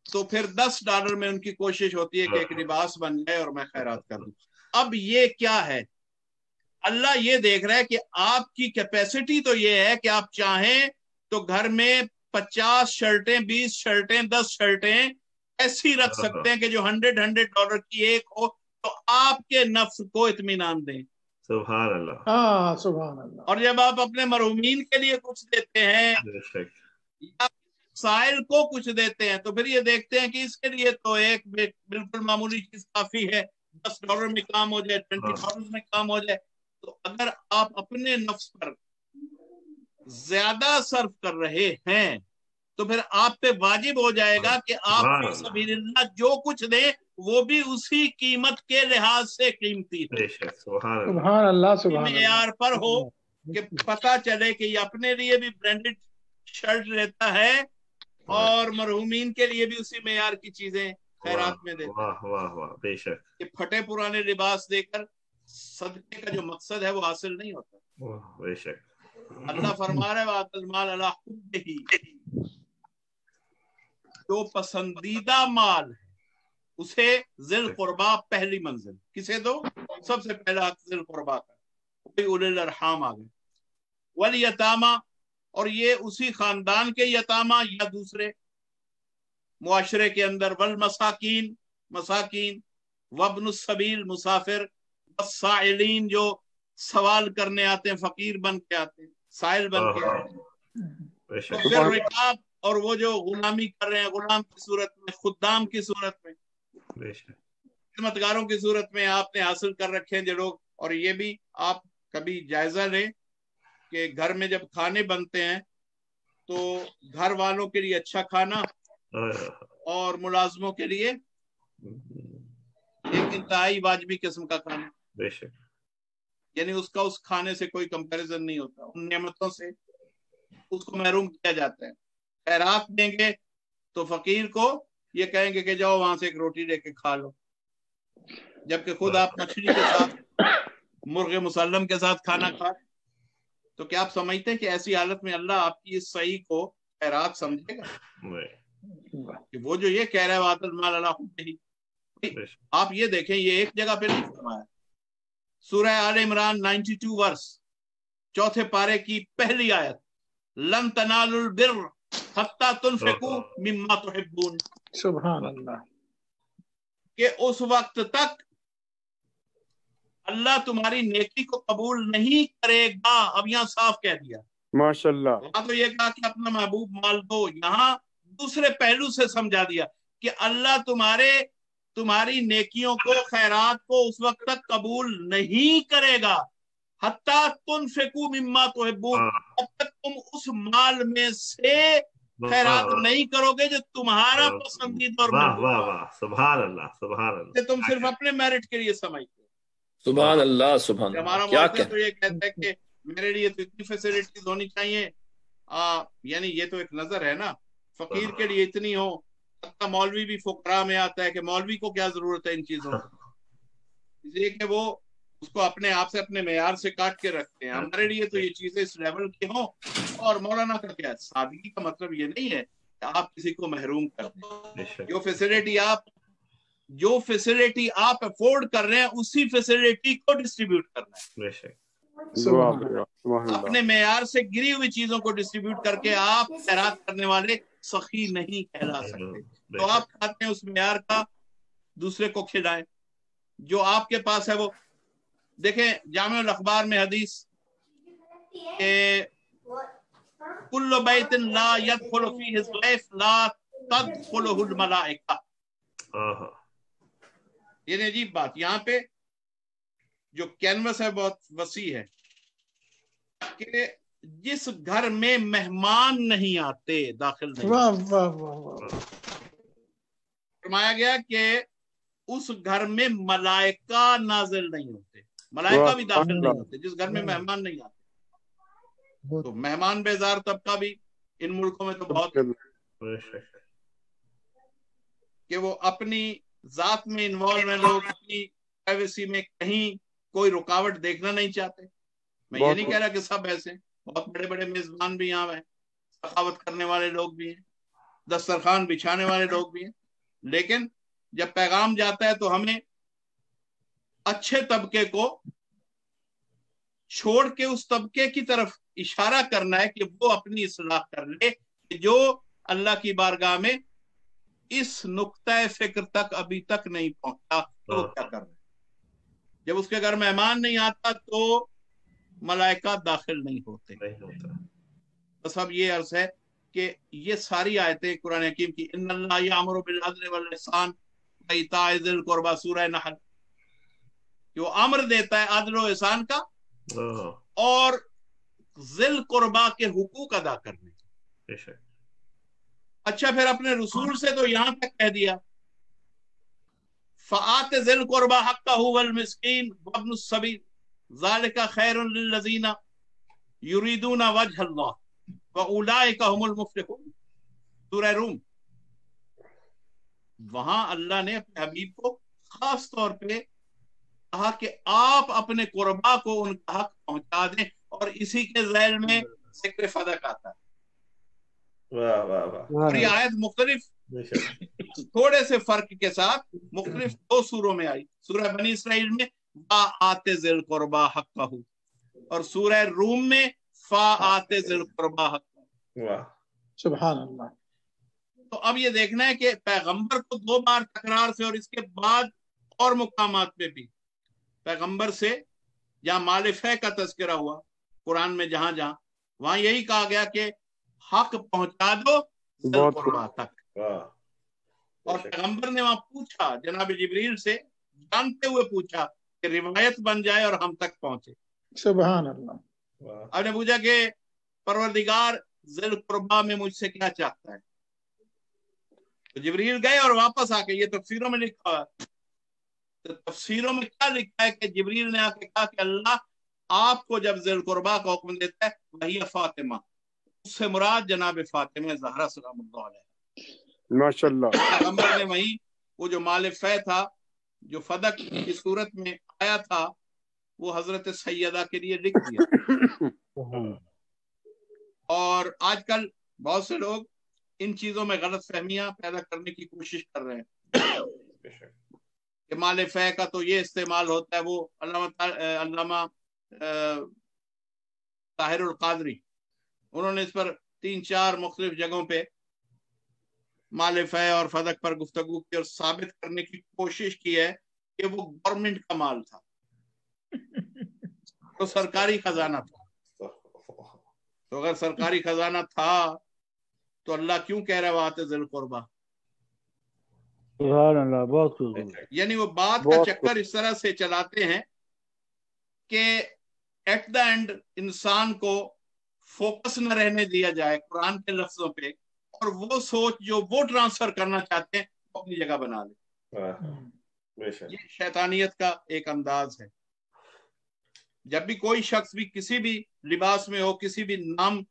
तो फिर $10 में उनकी कोशिश होती है कि एक लिबास बन जाए और मैं खैरात कर दूं। अब ये क्या है? अल्लाह ये देख रहा है कि आपकी कैपेसिटी तो ये है कि आप चाहें तो घर में 50 शर्टें, 20 शर्टें, 10 शर्टें ऐसी रख सकते हैं कि जो $100 की एक हो, तो आपके नफ्स को इत्मीनान दें। सुभान अल्लाह। हाँ सुभान अल्लाह। और जब आप अपने मरहूमीन के लिए कुछ देते हैं या साइल को कुछ देते हैं, तो फिर ये देखते हैं कि इसके लिए तो एक बिल्कुल मामूली चीज काफी है, $10 में काम हो जाए, $20 में काम हो जाए। तो अगर आप अपने नफ्स पर ज्यादा सर्फ कर रहे हैं तो फिर आप पे वाजिब हो जाएगा कि आप फी सबीलिल्लाह जो कुछ दें वो भी उसी कीमत के लिहाज से कीमती हो, सुभान अल्लाह सुभान मेयार पर हो, कि पता चले कि ये अपने लिए भी ब्रांडेड शर्ट लेता है और मरहूमीन के लिए भी उसी मेयार की चीजें खैरात में देता है। वाह वाह बेशक। कि फटे पुराने लिबास देकर सदके का जो मकसद है वो हासिल नहीं होता। बेशक। अल्लाह फरमा रहा है वातिल माल अला खुद्दिही, जो पसंदीदा माल है उसे ज़िल कुर्बा पहली मंजिल किसे दो? सबसे पहला ज़िल कुर्बा का, कोई उलिल अरहाम आ गए, वल यतामा, और ये उसी खानदान के यतामा या दूसरे मुआशरे के अंदर, वल मसाकीन, मसाकीन, वब्नुस सबील, मुसाफिर, वस्साइलीन, जो सवाल करने आते हैं, फकीर बन के आते हैं, साइल बन के आते हैं, तो फिर रिकाब, और वो जो गुलामी कर रहे हैं, गुलाम की सूरत में, खुद्दाम की सूरत में, खिदमतगारों की सूरत में आपने हासिल कर रखे हैं जो लोग। और ये भी आप कभी जायजा लें कि घर में जब खाने बनते हैं तो घर वालों के लिए अच्छा खाना और मुलाजमों के लिए एक इंतहाई वाजिबी किस्म का खाना, यानी उसका उस खाने से कोई कंपैरिजन नहीं होता, उन नेमतों से उसको महरूम किया जाता है। खैरात देंगे तो फकीर को ये कहेंगे कि जाओ वहां से एक रोटी लेके खा लो, जबकि खुद आप मछली के साथ, मुर्गे मुसल्लम के साथ खाना खा। तो क्या आप समझते हैं कि ऐसी हालत में अल्लाह आपकी इस सही को खैरात समझेगा? कि वो जो ये कह रहा है वातिल माल अला खुद्दिही, आप ये देखें, ये एक जगह पे नहीं फरमाया। सूरह आल इमरान 92 वर्स, चौथे पारे की पहली आयत, लन तनालुल बिर्र हत्ता तुनफिकू मिम्मा तुहिब्बून, सुभान अल्लाह, कि उस वक्त तक अल्लाह तुम्हारी नेकी को कबूल नहीं करेगा। अब यहाँ साफ कह दिया, माशाल्लाह। वहां तो ये कहा कि अपना महबूब माल दो, यहाँ दूसरे पहलू से समझा दिया कि अल्लाह तुम्हारी नेकियों को, खैरात को उस वक्त तक कबूल नहीं करेगा, हत्ता तुनफिकू मिम्मा तुहिब्बून, अब तक तुम उस माल में से खैरात नहीं करोगे जो तुम्हारा पसंदीदा और सुभान अल्लाह सुभान अल्लाह, तुम सिर्फ अपने मेरिट के लिए समझते हो। सुभान अल्लाह सुभान अल्लाह। हमारा क्या तो ये कहता है कि मेरे लिए तो इतनी फैसिलिटीज होनी चाहिए, यानी ये तो एक नजर है ना, फकीर के लिए इतनी हो, तब मौलवी भी फुकरा में आता है कि मौलवी को क्या जरूरत है इन चीजों की, इसलिए कि वो उसको अपने आप से, अपने मेयार से काट के रखते हैं। हमारे लिए तो ये चीजें इस लेवल की हो। और मौलाना का क्या है, सादगी का मतलब ये नहीं है कि आप किसी को महरूम कर दें। जो फैसिलिटी आप जो फैसिलिटी आप अफोर्ड कर रहे हैं उसी फैसिलिटी को डिस्ट्रीब्यूट करना है। बेशक अपने मेयार से गिरी हुई चीजों को डिस्ट्रीब्यूट करके आप खैरात करने वाले सखी नहीं कहला सकते। तो आप खाते हैं उस मेयार का, दूसरे को खिलाएं। जो आपके पास है वो देखें, जामिउल अखबार में हदीस के कुल्लु बैतिन ला यदखुलु फीहि ज़ैफ ला तदखुलुहुल मलाइका। ये अजीब बात, यहाँ पे जो कैनवस है बहुत वसी है कि जिस घर में मेहमान नहीं आते, दाखिल नहीं, फरमाया गया कि उस घर में मलाइका नाजिल नहीं होते, मलाइका भी दाखिल नहीं होते जिस घर में मेहमान नहीं आते। तो मेहमान बेजार तबका भी इन मुल्कों में तो बहुत कि वो अपनी जात में इन्वॉल्व है, लोग अपनी प्राइवेसी में कहीं कोई रुकावट देखना नहीं चाहते। मैं ये नहीं कह रहा कि सब ऐसे, बहुत बड़े बड़े मेजबान भी यहाँ हैं, सखावत करने वाले लोग भी हैं, दस्तरखान बिछाने वाले लोग भी हैं, लेकिन जब पैगाम जाता है तो हमें अच्छे तबके को छोड़ के उस तबके की तरफ इशारा करना है कि वो अपनी इस्लाह कर ले कि जो अल्लाह की बारगाह में इस नुक्ता फिक्र तक अभी तक नहीं पहुंचा तो वो क्या कर रहे हैं। जब उसके घर मेहमान नहीं आता तो मलाइका दाखिल नहीं होते। बस अब ये अर्ज है कि ये सारी आयतें कुरान हकीम की, इन्नल्लाह यअमुरु बिल अदल वल इहसान व इताइ ज़िल कुर्बा, सूरह नहल, जो अमर देता है अदल और इहसान का और ज़िल कुर्बा के हुकूक अदा करने। अच्छा, फिर अपने रसूल से तो यहां तक कह दिया फ़आत ज़िल कुर्बा हक़्क़हु वल मिस्कीन वब्नुस सबील ज़ालिका खैरुन लिल्लज़ीना युरीदूना वजहल्लाह व उलाइका हुमुल मुफ़्लिहून, सूरह रूम। वहां अल्लाह ने अपने हबीब को खास तौर पे कहा कि आप अपने कुर्बा को उनका हक पहुंचा दें, और इसी के ज़ैल में ज़िक्र फ़दक आता है। वाह वाह वाह। ये आयत मुख्तलिफ थोड़े से फर्क के साथ मुख्तलिफ दो सूरों में आई। सूरह बनी इसराइल में वा आते ज़िल कुर्बा हक़्क़हु, और सूरह रूम में फा आते ज़िल कुर्बा हक़्क़हु। वाह, सुभान अल्लाह। तो अब ये देखना है कि पैगंबर को दो बार तकरार से और इसके बाद और मुकामात में भी पैगंबर से जहाँ मालिफे का तज़किरा हुआ कुरान में, जहां जहां वहां यही कहा गया कि हक पहुंचा दो ज़िल कुर्बा तक। और पैगंबर ने वहां पूछा जनाब जिब्रील से, जानते हुए पूछा कि रिवायत बन जाए और हम तक पहुंचे। सुभान अल्लाह। आपने पूछा कि परवरदिगार ज़िल कुर्बा में मुझसे क्या चाहता है, तो जिब्रील गए और वापस आके, ये तफसीरों में लिखा है, तो तफसीरों में क्या लिखा है कि जिब्रील ने आके कहा कि अल्लाह आपको जब ज़िल कुर्बा का हुक्म देता है वही फातिमा, उससे मुराद जनाब फातिमा ज़हरा सलामुल्लाह अलैहा। माशाअल्लाह। पैगंबर ने वही वो जो मालिफे था जो फदक की सूरत में आया था वो हजरत सैयदा के लिए लिख दिया। और आजकल बहुत से लोग इन चीजों में गलत फहमियां पैदा करने की कोशिश कर रहे हैं कि मालिफे का तो ये इस्तेमाल होता है। वो अल्लामा ताहिरुल कादरी, उन्होंने इस पर 3-4 मुख्तलिफ जगहों पे मालिफे और फदक पर गुफ्तगू की और साबित करने की कोशिश की है कि वो गवर्नमेंट का माल था, तो सरकारी खजाना था। तो अगर सरकारी खजाना था तो अल्लाह क्यों कह रहा है आते ज़िल कुर्बा। सुभान अल्लाह, बहुत खूब। यानी वो बात का चक्कर इस तरह से चलाते हैं कि एट द एंड इंसान को फोकस न रहने दिया जाए कुरान के लफ्जों पे, और वो सोच जो वो ट्रांसफर करना चाहते हैं वो अपनी जगह बना ले। ये शैतानियत का एक अंदाज है। जब भी कोई शख्स भी किसी भी लिबास में हो, किसी भी नाम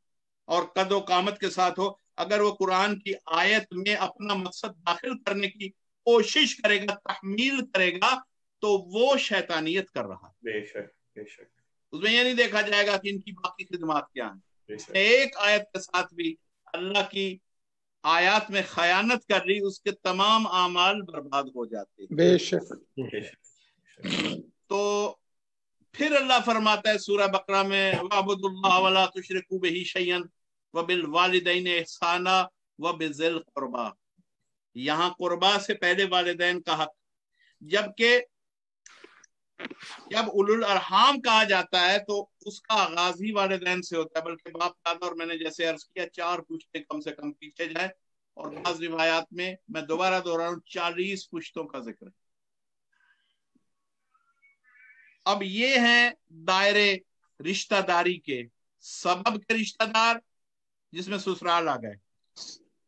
और कदो कामत के साथ हो, अगर वो कुरान की आयत में अपना मकसद दाखिल करने की कोशिश करेगा, तहमील करेगा, तो वो शैतानियत कर रहा है। बेशक बेशक। उसमें ये नहीं देखा जाएगा कि इनकी बाकी खिदमात क्या है। एक आयत के साथ भी अल्लाह की आयात में खयानत कर ली उसके तमाम आमाल बर्बाद हो जाते हैं। बेशक। तो फिर अल्लाह फरमाता है सूरह बकरा में, वअबुदुल्लाह वला तुशरिकू बिही शैअन व बिल वालिदैन इहसाना व बिज़िल कुर्बा। यहाँ कुर्बा से पहले वालिदैन का हक, जबकि जब उलुल अरहाम कहा जाता है तो उसका आगाज ही वालिदैन से होता है, बल्कि बाप दादा, और मैंने जैसे अर्ज किया 4 पुश्ते कम से कम पीछे जाए, और बाज़ रिवायात में मैं दोबारा दोहराऊं 40 पुश्तों का जिक्र है। अब ये हैं दायरे रिश्तेदारी के, सबब के रिश्तेदार जिसमें ससुराल आ गए,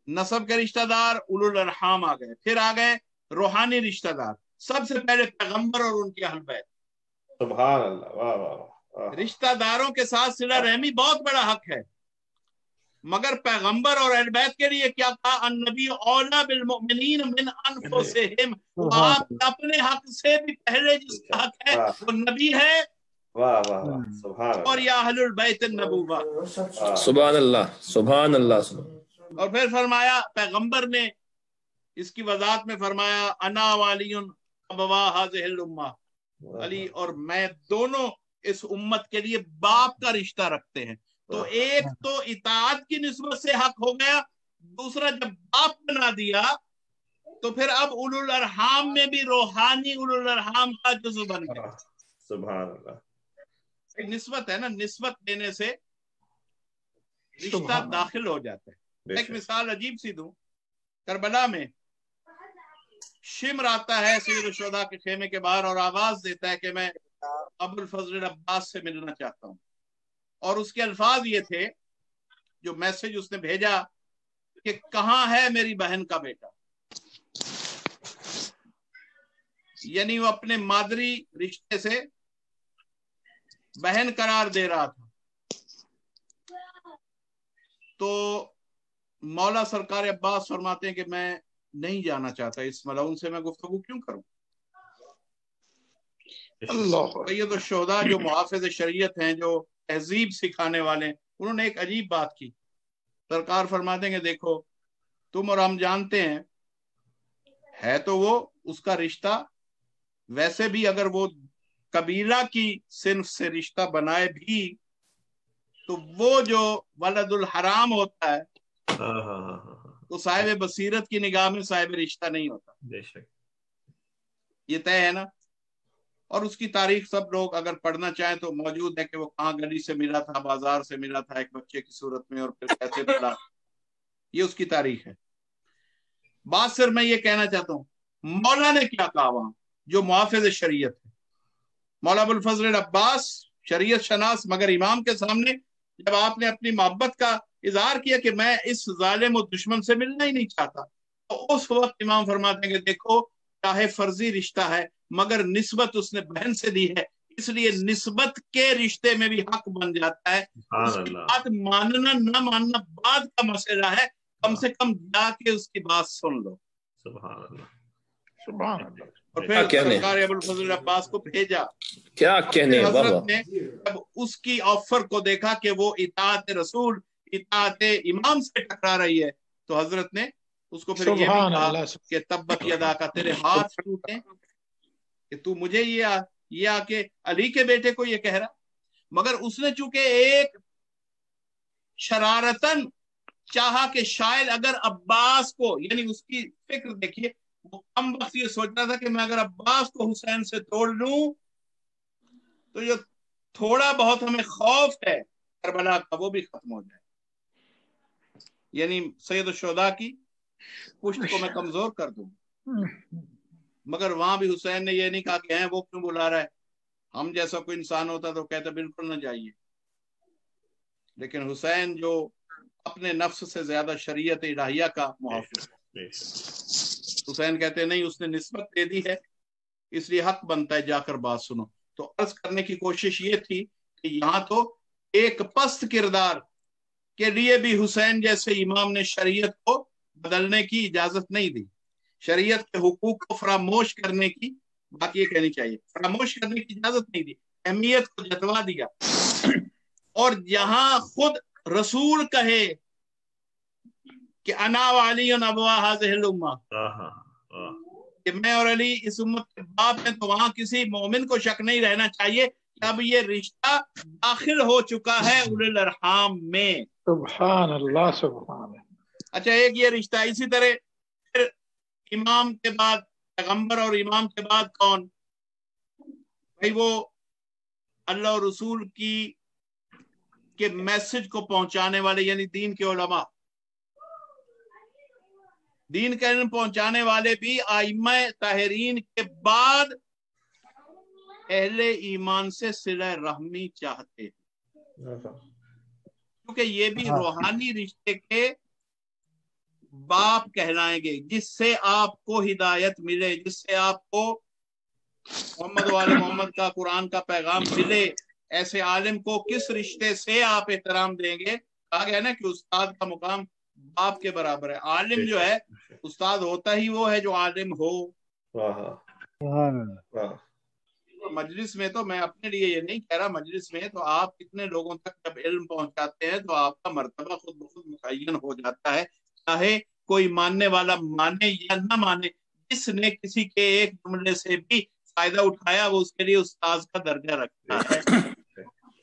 नसब के रिश्तेदार उलुल अरहाम आ गए, फिर आ गए रूहानी रिश्तेदार, सबसे पहले पैगंबर और उनके अहल बैत। सुभान अल्लाह, वाह वाह वाह। रिश्तेदारों के साथ सिला रहमी बहुत बड़ा हक है, मगर पैगंबर और अहल बैत के लिए क्या कहा, अन्नबी औला बिल मुमिनीन मिन अनफुसिहिम, आप अपने हक से भी पहले जिसका हक है वो नबी है। वाह वाह वाह, सुभान और या अहलुल बैत नबूवा। सुभान अल्लाह, सुभान अल्लाह। और फिर फरमाया पैगंबर ने इसकी वजाहत में फरमाया, अना वालियुन अबवा हाज़िहिल उम्मा, अली और मैं दोनों इस उम्मत के लिए बाप का रिश्ता रखते हैं। तो एक तो इताअत की निस्बत से हक हो गया, दूसरा जब बाप बना दिया तो फिर अब उलुल अरहाम में भी रूहानी उलुल अरहाम का जुज़ बन गया। सुभान अल्लाह। एक निस्बत है ना, निस्बत देने से रिश्ता दाखिल हो जाता है। एक मिसाल अजीब सी दूं, करबला में शिमर आता है सैयद शुहदा के खेमे के बाहर और आवाज देता है कि मैं अबुल फजल अब्बास से मिलना चाहता हूं, और उसके अल्फाज ये थे, जो मैसेज उसने भेजा कि कहां है मेरी बहन का बेटा, यानी वो अपने मादरी रिश्ते से बहन करार दे रहा था। तो मौला सरकार अब्बास फरमाते हैं कि मैं नहीं जाना चाहता, इस मलऊन से मैं गुफ्तगू क्यों करूं। ये तो शोहदा जो मुहाफिज शरीयत हैं, जो तहजीब सिखाने वाले, उन्होंने एक अजीब बात की। सरकार फरमाते हैं कि देखो तुम और हम जानते हैं, है तो वो उसका रिश्ता, वैसे भी अगर वो कबीला की सिन्फ से रिश्ता बनाए भी तो वो जो वलदुल हराम होता है तो साहिब बसीरत की निगाह में साहिब रिश्ता नहीं होता। बेशक ये तय है ना। और उसकी तारीख सब लोग अगर पढ़ना चाहें तो मौजूद है कि वो कहाँ गली से मिला था, बाजार से मिला था एक बच्चे की सूरत में, और फिर कैसे पढ़ा, ये उसकी तारीख है। बात सिर्फ मैं ये कहना चाहता हूँ, मौला ने क्या कहा वहां, जो मुहाफिज शरीयत है, मौला अबुल फजल अब्बास शरीयत शनास, मगर इमाम के सामने जब आपने अपनी मोहब्बत का इजहार किया कि मैं इस जालिम और दुश्मन से मिलना ही नहीं चाहता, तो उस वक्त इमाम फरमाते हैं कि देखो चाहे फर्जी रिश्ता है मगर निस्बत उसने बहन से दी है, इसलिए निस्बत के रिश्ते में भी हक बन जाता है। उसकी बात मानना ना मानना बाद का मसला है, कम से कम जाके उसकी बात सुन लो। सुभान अल्लाह, सुभान अल्लाह। और फिर सरकार अबुल फजल अब्बास को भेजा, क्या कहने, हजरत ने जब उसकी ऑफर को देखा कि वो इताअत रसूल इताअत इमाम से टकरा रही है, तो हजरत ने उसको फिर ये भी कहा कि तब्बत यदा का तेरे हाथ टूटे कि तू मुझे ये आके अली के बेटे को ये कह रहा। मगर उसने चूंकि एक शरारतन चाहा कि शायद अगर अब्बास को, यानी उसकी फिक्र देखिए, वो कम वक्त ये सोच रहा था कि मैं अगर अब्बास को हुसैन से तोड़ लूं तो जो थोड़ा बहुत हमें खौफ है करबला का वो भी खत्म हो जाए, यानी सैयद शुहदा की पुष्ट को मैं कमजोर कर दूं। मगर वहां भी हुसैन ने ये नहीं कहा कि हैं वो क्यों बुला रहा है, हम जैसा कोई इंसान होता तो कहता बिल्कुल ना जाइए। लेकिन हुसैन जो अपने नफ्स से ज्यादा शरीयत इलाहिया का मुहाफिज, हुसैन कहते नहीं, उसने निस्बत दे दी है इसलिए हक बनता है जाकर बात सुनो। तो अर्ज करने की कोशिश ये थी कि यहाँ तो एक पस्त किरदार के लिए भी हुसैन जैसे इमाम ने शरीयत को बदलने की इजाजत नहीं दी, शरीयत के हुकूक को फरामोश करने की, बात ये कहनी चाहिए, फरामोश करने की इजाजत नहीं दी, अहमियत को जतवा दिया। और जहां खुद रसूल कहे کہ انا वाली अबवा हाज़िहिल उम्मा, वाह कि मैं और अली इस उम्मत के बाप हैं, तो वहां किसी मोमिन को शक नहीं रहना चाहिए कि अब ये रिश्ता दाखिल हो चुका है उलिल अरहाम में। सुभान अल्लाह, सुभान अल्लाह। अच्छा, एक ये रिश्ता। इसी तरह फिर इमाम के बाद पैगंबर और इमाम के बाद कौन? भाई वो अल्लाह और रसूल की के मैसेज को पहुंचाने वाले, यानी दीन के उलमा, दीन का इल्म पहुंचाने वाले भी आइम्मा ताहिरीन के बाद अहले ईमान से सिला रहमी चाहते हैं, क्योंकि ये भी रूहानी रिश्ते के बाप कहलाएंगे, जिससे आपको हिदायत मिले, जिससे आपको मोहम्मद वाले मोहम्मद का कुरान का पैगाम मिले। ऐसे आलिम को किस रिश्ते से आप एहतराम देंगे? कहा गया ना कि उस्ताद का मुकाम बाप के बराबर है। आलिम जो है, उस्ताद होता ही वो है जो आलिम हो। मजलिस में तो मैं अपने लिए ये नहीं कह रहा, मजलिस में तो आप कितने लोगों तक जब इल्म पहुंचाते हैं तो आपका मर्तबा खुद ब खुद मुतय्यन हो जाता है, चाहे कोई मानने वाला माने या ना माने। जिसने किसी के एक जुमले से भी फायदा उठाया वो उसके लिए उस्ताद का दर्जा रखता है।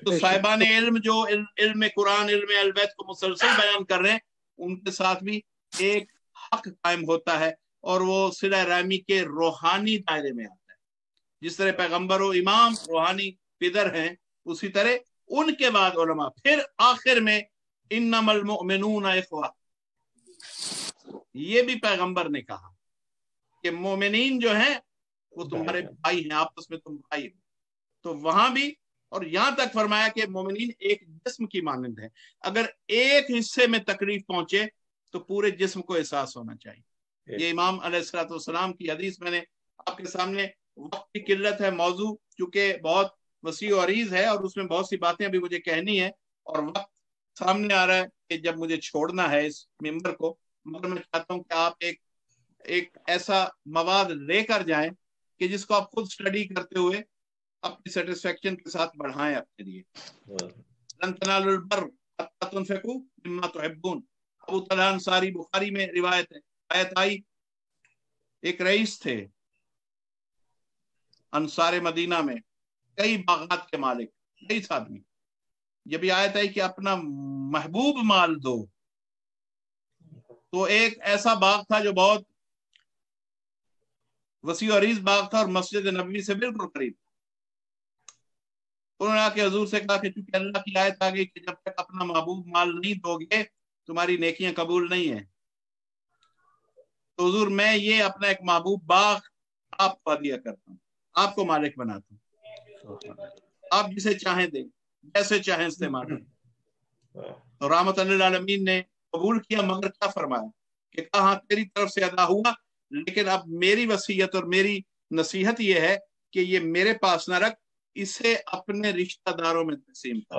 तो साहिबान इल्म जो इल्म कुरान, इल्म अहल बैत को मुसलसल बयान कर रहे हैं, उनके साथ भी एक हक कायम होता है और वो सिला रहमी के रूहानी दायरे में आता है। जिस तरह पैगंबर और इमाम रूहानी पिदर हैं, उसी तरह उनके बाद उलमा। फिर आखिर में इन्नमल मुमिनून इख्वा, ये भी पैगंबर ने कहा कि मोमिनीन जो हैं वो तुम्हारे भाई हैं, आपस में तुम भाई हो। तो वहां भी, और यहां तक फरमाया कि मोमिनीन एक जिस्म की मानंद है, अगर एक हिस्से में तकलीफ पहुंचे तो पूरे जिस्म को एहसास होना चाहिए। ये इमाम अलैहिस्सलाम की हदीस मैंने आपके सामने, वक्त की किल्लत है, मौजू चूंकि बहुत वसी और अरीज है और उसमें बहुत सी बातें अभी मुझे कहनी है और वक्त सामने आ रहा है कि जब मुझे छोड़ना है इस मेंबर को, मगर मैं चाहता हूं कि आप एक ऐसा मवाद लेकर जाएं कि जिसको आप खुद स्टडी करते हुए अपनी सेटिस्फेक्शन के साथ बढ़ाएं अपने लिए। लन तनालुल बर्र हत्ता तुनफिकू मिम्मा तुहिब्बून, अबू तलहा अंसारी, बुखारी में रिवायत है, आयत आई, एक रईस थे अंसार मदीना में, कई बागात के मालिक, 23 आदमी। जब ये आयत आई कि अपना महबूब माल दो, तो एक ऐसा बाग था जो बहुत वसी और अरीज बाग था और मस्जिद नबवी से बिल्कुल करीब। उन्होंने आके हजूर से कहा कि चूंकि अल्लाह की आयत आ गई कि जब तक अपना महबूब माल नहीं दोगे तुम्हारी नेकियां कबूल नहीं है, तो हुजूर मैं ये अपना एक महबूब बाग आपको हदिया करता हूँ, आपको मालिक बनाता हूँ, आप जिसे चाहें दें, जैसे चाहें इस्तेमाल करें। तो रहमत लिल आलमीन ने कबूल किया, मगर क्या फरमाया कि कहा हाँ तेरी तरफ से अदा हुआ, लेकिन अब मेरी वसीयत और मेरी नसीहत ये है कि ये मेरे पास न रख, इसे अपने रिश्तेदारों में तकसीम कर।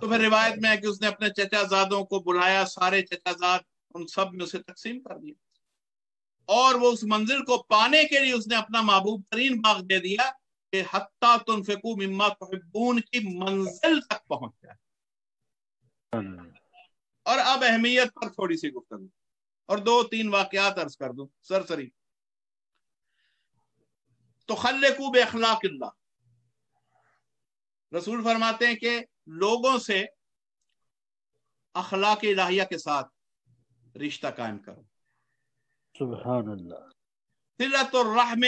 तो फिर रिवायत में है कि उसने अपने चचाजादों को बुलाया, सारे चचाजाद, उन सब में उसे तकसीम कर दिया और वो उस मंजिल को पाने के लिए उसने अपना महबूब तरीन बाग दे दिया कि हत्ता तुनफिकू मिम्मा तुहिब्बून की मंजिल तक पहुंच जाए। और अब अहमियत पर थोड़ी सी गुफ्तगू और 2-3 वाकयात अर्ज कर दूं सरसरी। तो खल्लकू बेअखलाकिल्लाह, रसूल फरमाते हैं कि लोगों से अखलाक इलाहिया के साथ रिश्ता कायम करो। सुभान अल्लाह। सिलतुर रहम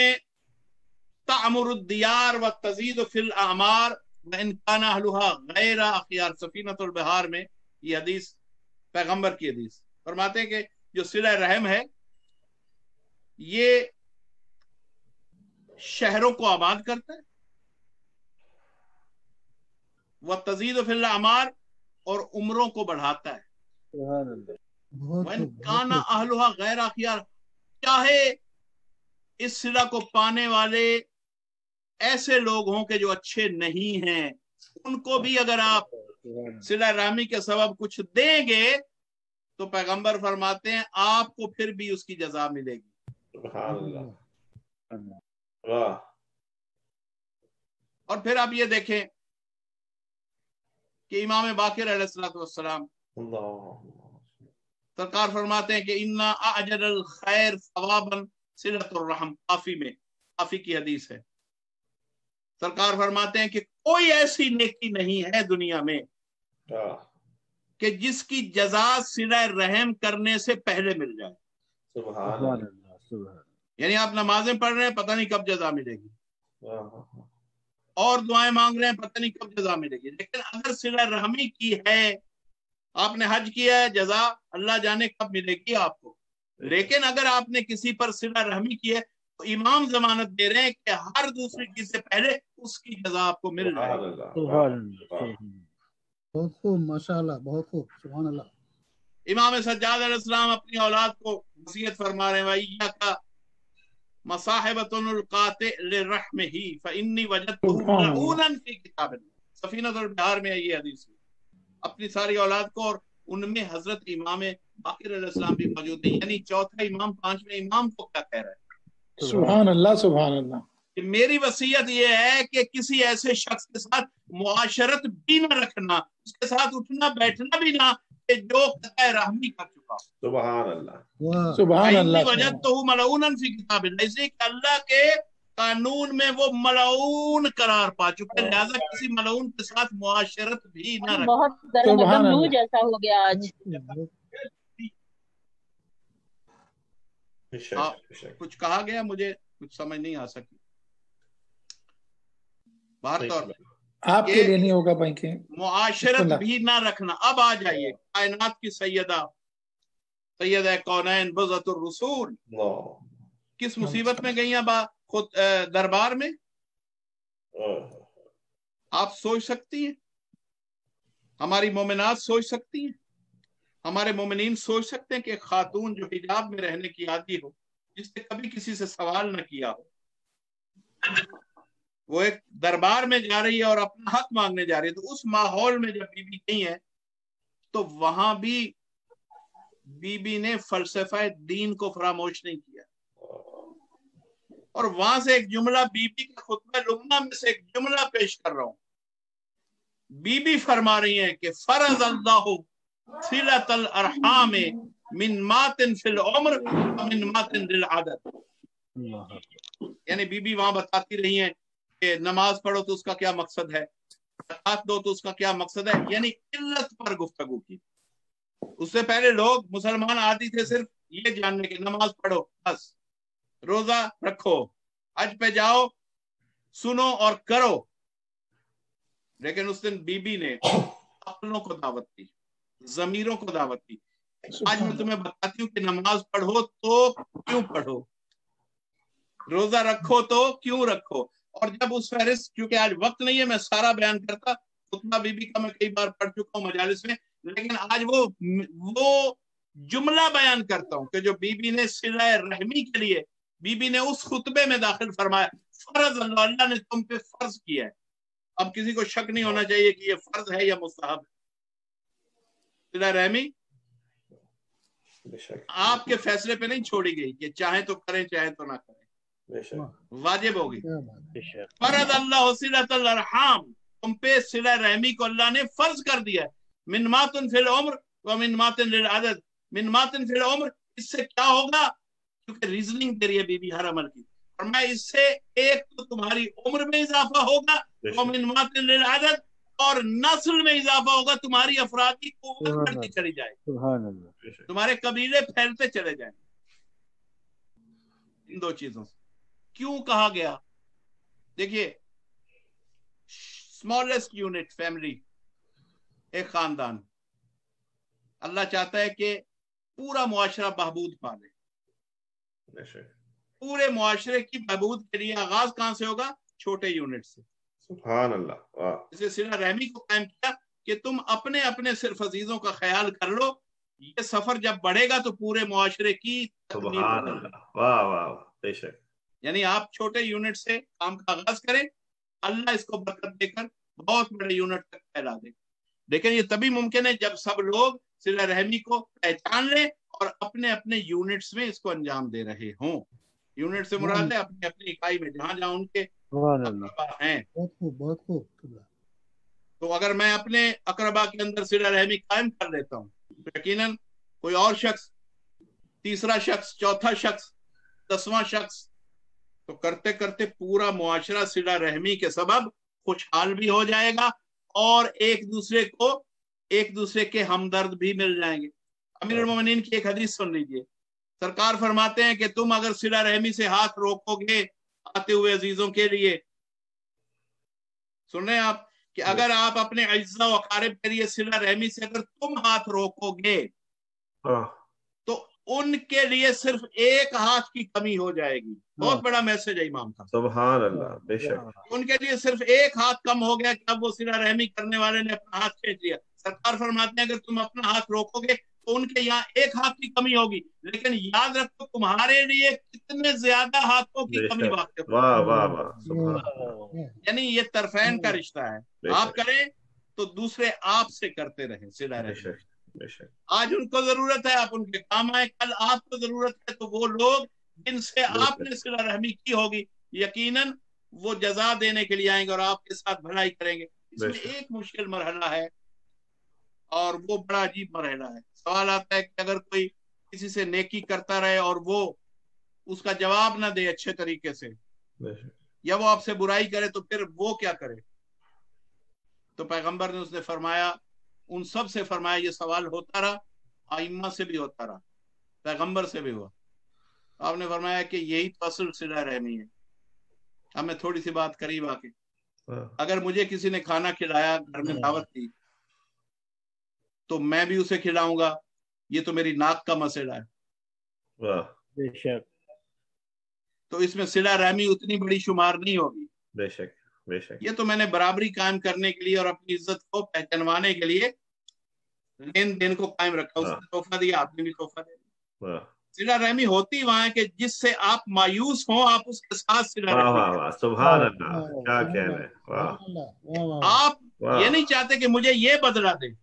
तअमुरुद दियार व तज़ीदु फिल अमार व इन काना अहलुहा गैर अखयार। सफीनतुल बहार में ये हदीस, पैगंबर की हदीस, फरमाते हैं कि जो सिला रहम है ये शहरों को आबाद करता है, वह तज़ीद फिल अमार, और उम्रों को बढ़ाता है। वन काना अहलुहा गैर अखयार, चाहे इस सिला को पाने वाले ऐसे लोग हों कि जो अच्छे नहीं हैं, उनको भी अगर आप सिला रहमी के सबब कुछ देंगे तो पैगंबर फरमाते हैं आपको फिर भी उसकी जज़ा मिलेगी। और फिर आप ये देखें कि इमाम बाकिर अलैहिस्सलाम सरकार फरमाते हैं कि इन्ना अजरल खैर सवाबन सिलतुर रहम, काफी में, काफी की हदीस है। सरकार फरमाते हैं कि कोई ऐसी नेकी नहीं है दुनिया में कि जिसकी जजा सिला रहम करने से पहले मिल जाए। सुभान यानी आप नमाजें पढ़ रहे हैं, पता नहीं कब जजा मिलेगी, और दुआएं मांग रहे हैं, पता नहीं कब जजा मिलेगी, लेकिन अगर सिला रहमी की है, आपने हज किया है, जजा अल्लाह जाने कब मिलेगी आपको। लेकिन अगर आपने किसी पर सिला रहमी की है तो इमाम जमानत दे रहे हैं कि हर दूसरी चीज से पहले उसकी जजा आपको मिल जाएगी। बहुत खूब, माशाअल्लाह, बहुत खूब, सुभान अल्लाह। इमाम सज्जाद अलैहिस्सलाम अपनी औलाद को वसीयत फरमा रहे हैं, वैया का मसाहिबतुल काति लिरहमिही फइन्नी वजदतहु मलऊनन फी किताबिन। सफीनतुल बहार में ये हदीस है। अपनी सारी औलाद को, और उनमें हजरत इमाम बाकिर अलैहिस्सलाम भी मौजूद है, यानी चौथा इमाम पांचवें इमाम को क्या कह रहा है? सुभान अल्लाह, सुभान अल्लाह। कि मेरी वसीयत ये है कि किसी ऐसे शख्स के साथ मुआशरत भी न रखना, उसके साथ उठना बैठना भी ना, कि जो कतई रहमी कर चुका। सुभान अल्लाह, सुभान अल्लाह। वजदतहु मलऊनन फी किताबिल्लाह, इसलिए कि अल्लाह के कानून में वो मलऊन करार पा चुके, लिहाजा किसी मलऊन के साथ मुआशरत भी न रखना। बहुत गर्म लू जैसा हो गया आज। कुछ कहा गया, मुझे कुछ समझ नहीं आ सकी। बाहर तौर आपके लिए नहीं होगा भाई के मुआशरत भी ना रखना। अब आ जाइए कायनात की सैयदा कौनैन बुज़अतुर रसूल किस मुसीबत में गई अब खुद दरबार में। आप सोच सकती हैं, हमारी मोमिनात सोच सकती हैं, हमारे मोमिनीन सोच सकते हैं कि एक खातून जो हिजाब में रहने की आदी हो, जिसने कभी किसी से सवाल न किया हो, वो एक दरबार में जा रही है और अपना हक मांगने जा रही है। तो उस माहौल में जब बीबी गई है तो वहां भी बीबी ने फलसफा दीन को फरामोश नहीं किया, और वहां से एक जुमला बीबी के खुतबे लुम्मा में से एक जुमला पेश कर रहा हूं। बीबी फरमा रही है कि फरज़ अल्लाहु सिलतल अरहाम मिन मातिन फिल उम्र व मिन मातिन लिल आदत। यानी बीबी वहां बताती रही है कि नमाज पढ़ो तो उसका क्या मकसद है, ज़कात दो तो उसका क्या मकसद है, यानी इल्लत पर गुफ्तगू की। उससे पहले लोग मुसलमान आदि थे सिर्फ ये जानने के नमाज पढ़ो बस, रोजा रखो, हज पे जाओ, सुनो और करो। लेकिन उस दिन बीबी ने अक्लों को दावत दी, जमीरों को दावत दी। आज मैं तुम्हें बताती हूँ कि नमाज पढ़ो तो क्यों पढ़ो, रोजा रखो तो क्यों रखो। और जब उस फहरिस्त, क्योंकि आज वक्त नहीं है मैं सारा बयान करता, खुतबा बीबी का मैं कई बार पढ़ चुका हूँ मजालिस में, लेकिन आज वो जुमला बयान करता हूँ कि जो बीबी ने सिला रहमी के लिए बीबी ने उस खुतबे में दाखिल फरमाया, फर्ज अल्लाह ने तुम पे फर्ज किया है। अब किसी को शक नहीं होना चाहिए कि ये फर्ज है या मुस्तहब है। सिला रहमी आपके फैसले पे नहीं छोड़ी गई कि चाहे तो करें चाहे तो ना करें, वाजिब होगी। फर्ज अल्लाह सिलतल अरहाम, तुम पे सिला रहमी को अल्लाह ने फर्ज कर दिया है। मिन मातिन फिल उम्र व मिन मातिन लिल आदत। मिन मातिन फिल उम्र, इससे क्या होगा, क्योंकि रीजनिंग दे रही है बीबी हर अमल की, और मैं इससे एक तो तुम्हारी उम्र में इजाफा होगा, व मिन मातिन लिल आदत, और नस्ल में इजाफा होगा, तुम्हारी अफरादी कुव्वत बढ़ती चली जाएगी, तुम्हारे कबीले फैलते चले जाएंगे। इन दो चीजों से क्यों कहा गया, देखिए स्मॉलेस्ट यूनिट फैमिली, एक खानदान, अल्लाह चाहता है कि पूरा मुआशरा बहबूद पाले। पूरे मुआशरे की बहबूद के लिए आगाज कहां से होगा, छोटे यूनिट से। सुभान अल्लाह। इसे सिला रहमी को कायम किया कि तुम अपने अपने सिर्फ अजीजों का ख्याल कर लो, ये सफर जब बढ़ेगा तो पूरे मुआशरे की तकमील होगी। वाह वाह, बेशक। यानी आप छोटे यूनिट से काम का आगाज करें, अल्लाह इसको बरकत देकर बहुत बड़े यूनिट तक फैला दे। लेकिन ये तभी मुमकिन है जब सब लोग सिला रहमी को पहचान ले और अपने अपने यूनिट्स में इसको अंजाम दे रहे हों। यूनिट से मुराद है अपनी अपनी इकाई में, जहां जहां उनके हैं। बहुत खूब, बहुत खूब। تو अगर मैं अपने अकरबा के अंदर सिला रहमी कायम कर लेता हूँ तो यकीनन कोई और शख्स, तीसरा शख्स, चौथा शख्स, 10वां शख्स, तो करते करते पूरा मुआशरा सिला रहमी के सबब खुशहाल भी हो जाएगा और एक दूसरे के हमदर्द भी मिल जाएंगे। अमीरुल मोमिनीन की एक हदीस सुन लीजिए। सरकार फरमाते हैं कि तुम अगर सिला रहमी से हाथ रोकोगे आते हुए अजीजों के लिए, सुन रहे हैं आप, कि अगर आप अपने अज्जा व अकारिब के लिए सिला रहमी से अगर तुम हाथ रोकोगे तो उनके लिए सिर्फ एक हाथ की कमी हो जाएगी। बहुत बड़ा मैसेज है इमाम का। सुभान अल्लाह, बेशक। उनके लिए सिर्फ एक हाथ कम हो गया कि अब वो सिला रहमी करने वाले ने अपना हाथ खींच लिया। सरकार फरमाते हैं अगर तुम अपना हाथ रोकोगे तो उनके यहाँ एक हाथ की कमी होगी, लेकिन याद रखो तुम्हारे लिए कितने ज्यादा हाथों की कमी वाक़ है। वाह वाह वाह। यानी ये तरफैन का रिश्ता है, आप करें तो दूसरे आपसे करते रहे सिला रहमी। आज उनको जरूरत है, आप उनके काम आए, कल आपको जरूरत है तो वो लोग जिनसे आपने सिला रहमी की होगी यकीनन वो जजा देने के लिए आएंगे और आपके साथ भलाई करेंगे। इसमें एक मुश्किल मरहला है और वो बड़ा अजीब मरहला है। सवाल आता है कि अगर कोई किसी से नेकी करता रहे और वो उसका जवाब ना दे अच्छे तरीके से, या वो आपसे बुराई करे तो फिर वो क्या करे? तो पैगंबर ने उसने फरमाया, उन सब से फरमाया, ये सवाल होता रहा, आइम्मा से भी होता रहा, पैगंबर से भी हुआ। आपने फरमाया कि यही तो असल सिला रहमी है। अब मैं थोड़ी सी बात करीब आके, अगर मुझे किसी ने खाना खिलाया, घर में दावत दी, तो मैं भी उसे खिलाऊंगा, ये तो मेरी नाक का मसला है। बेशक। तो इसमें सिला रहमी उतनी बड़ी शुमार नहीं होगी। बेशक बेशक। ये तो मैंने बराबरी कायम करने के लिए और अपनी इज्जत को पहचानवाने के लिए लेन देन को कायम रखा। उसने तोहफा दिया, आपने भी तोहफा दिया। सिला रहमी होती वहां है कि जिससे आप मायूस हो आप उसके साथ सिला रहमी। सुभान अल्लाह, क्या कह रहे हैं। आप ये नहीं चाहते कि मुझे ये बदला दे।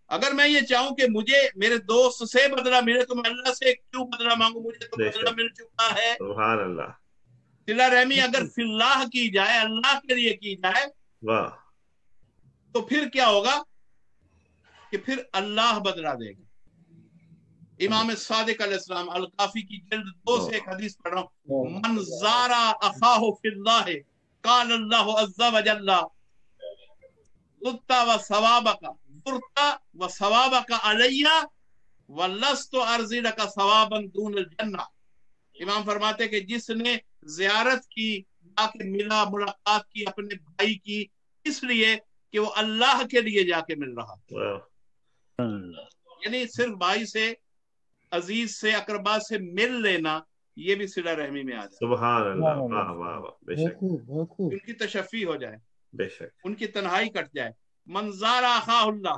अगर मैं ये चाहूं कि मुझे मेरे दोस्त से बदला मिले तो मैं अल्लाह से क्यों बदला मांगू, मुझे तो बदला मिल चुका है। सुभान अल्लाह। सिला रहमी अगर फिल्लाह की जाए, अल्लाह के लिए की जाए, तो फिर क्या होगा कि फिर अल्लाह बदला देगा। इमाम सादिक अलैहिस्सलाम अल काफी की जिल्द 2 से एक हदीस पढ़ रहा हूँ, मन ज़ारा अखाहु फिल्लाह क़ाल अल्लाहु अज़्ज़ा व जल्ला व सवाबका फुरता व सवाबका अलैया व लस्तु अर्ज़ी लका सवाबन दूनल जन्नह। इमाम फरमाते कि जिसने ज़ियारत की, जाके मिला, मुलाकात की अपने भाई की, इसलिए कि वो अल्लाह के लिए जाके मिल रहा, यानी सिर्फ भाई से, अजीज से, अकरबा से मिल लेना, ये भी सिला रहमी में आ जाए। सुभान अल्लाह, वाह वाह वाह, बेशक। उनकी तशफ़ी हो जाए, बेशक, उनकी तन्हाई कट जाए। मंजारा अखाहुल्लाह,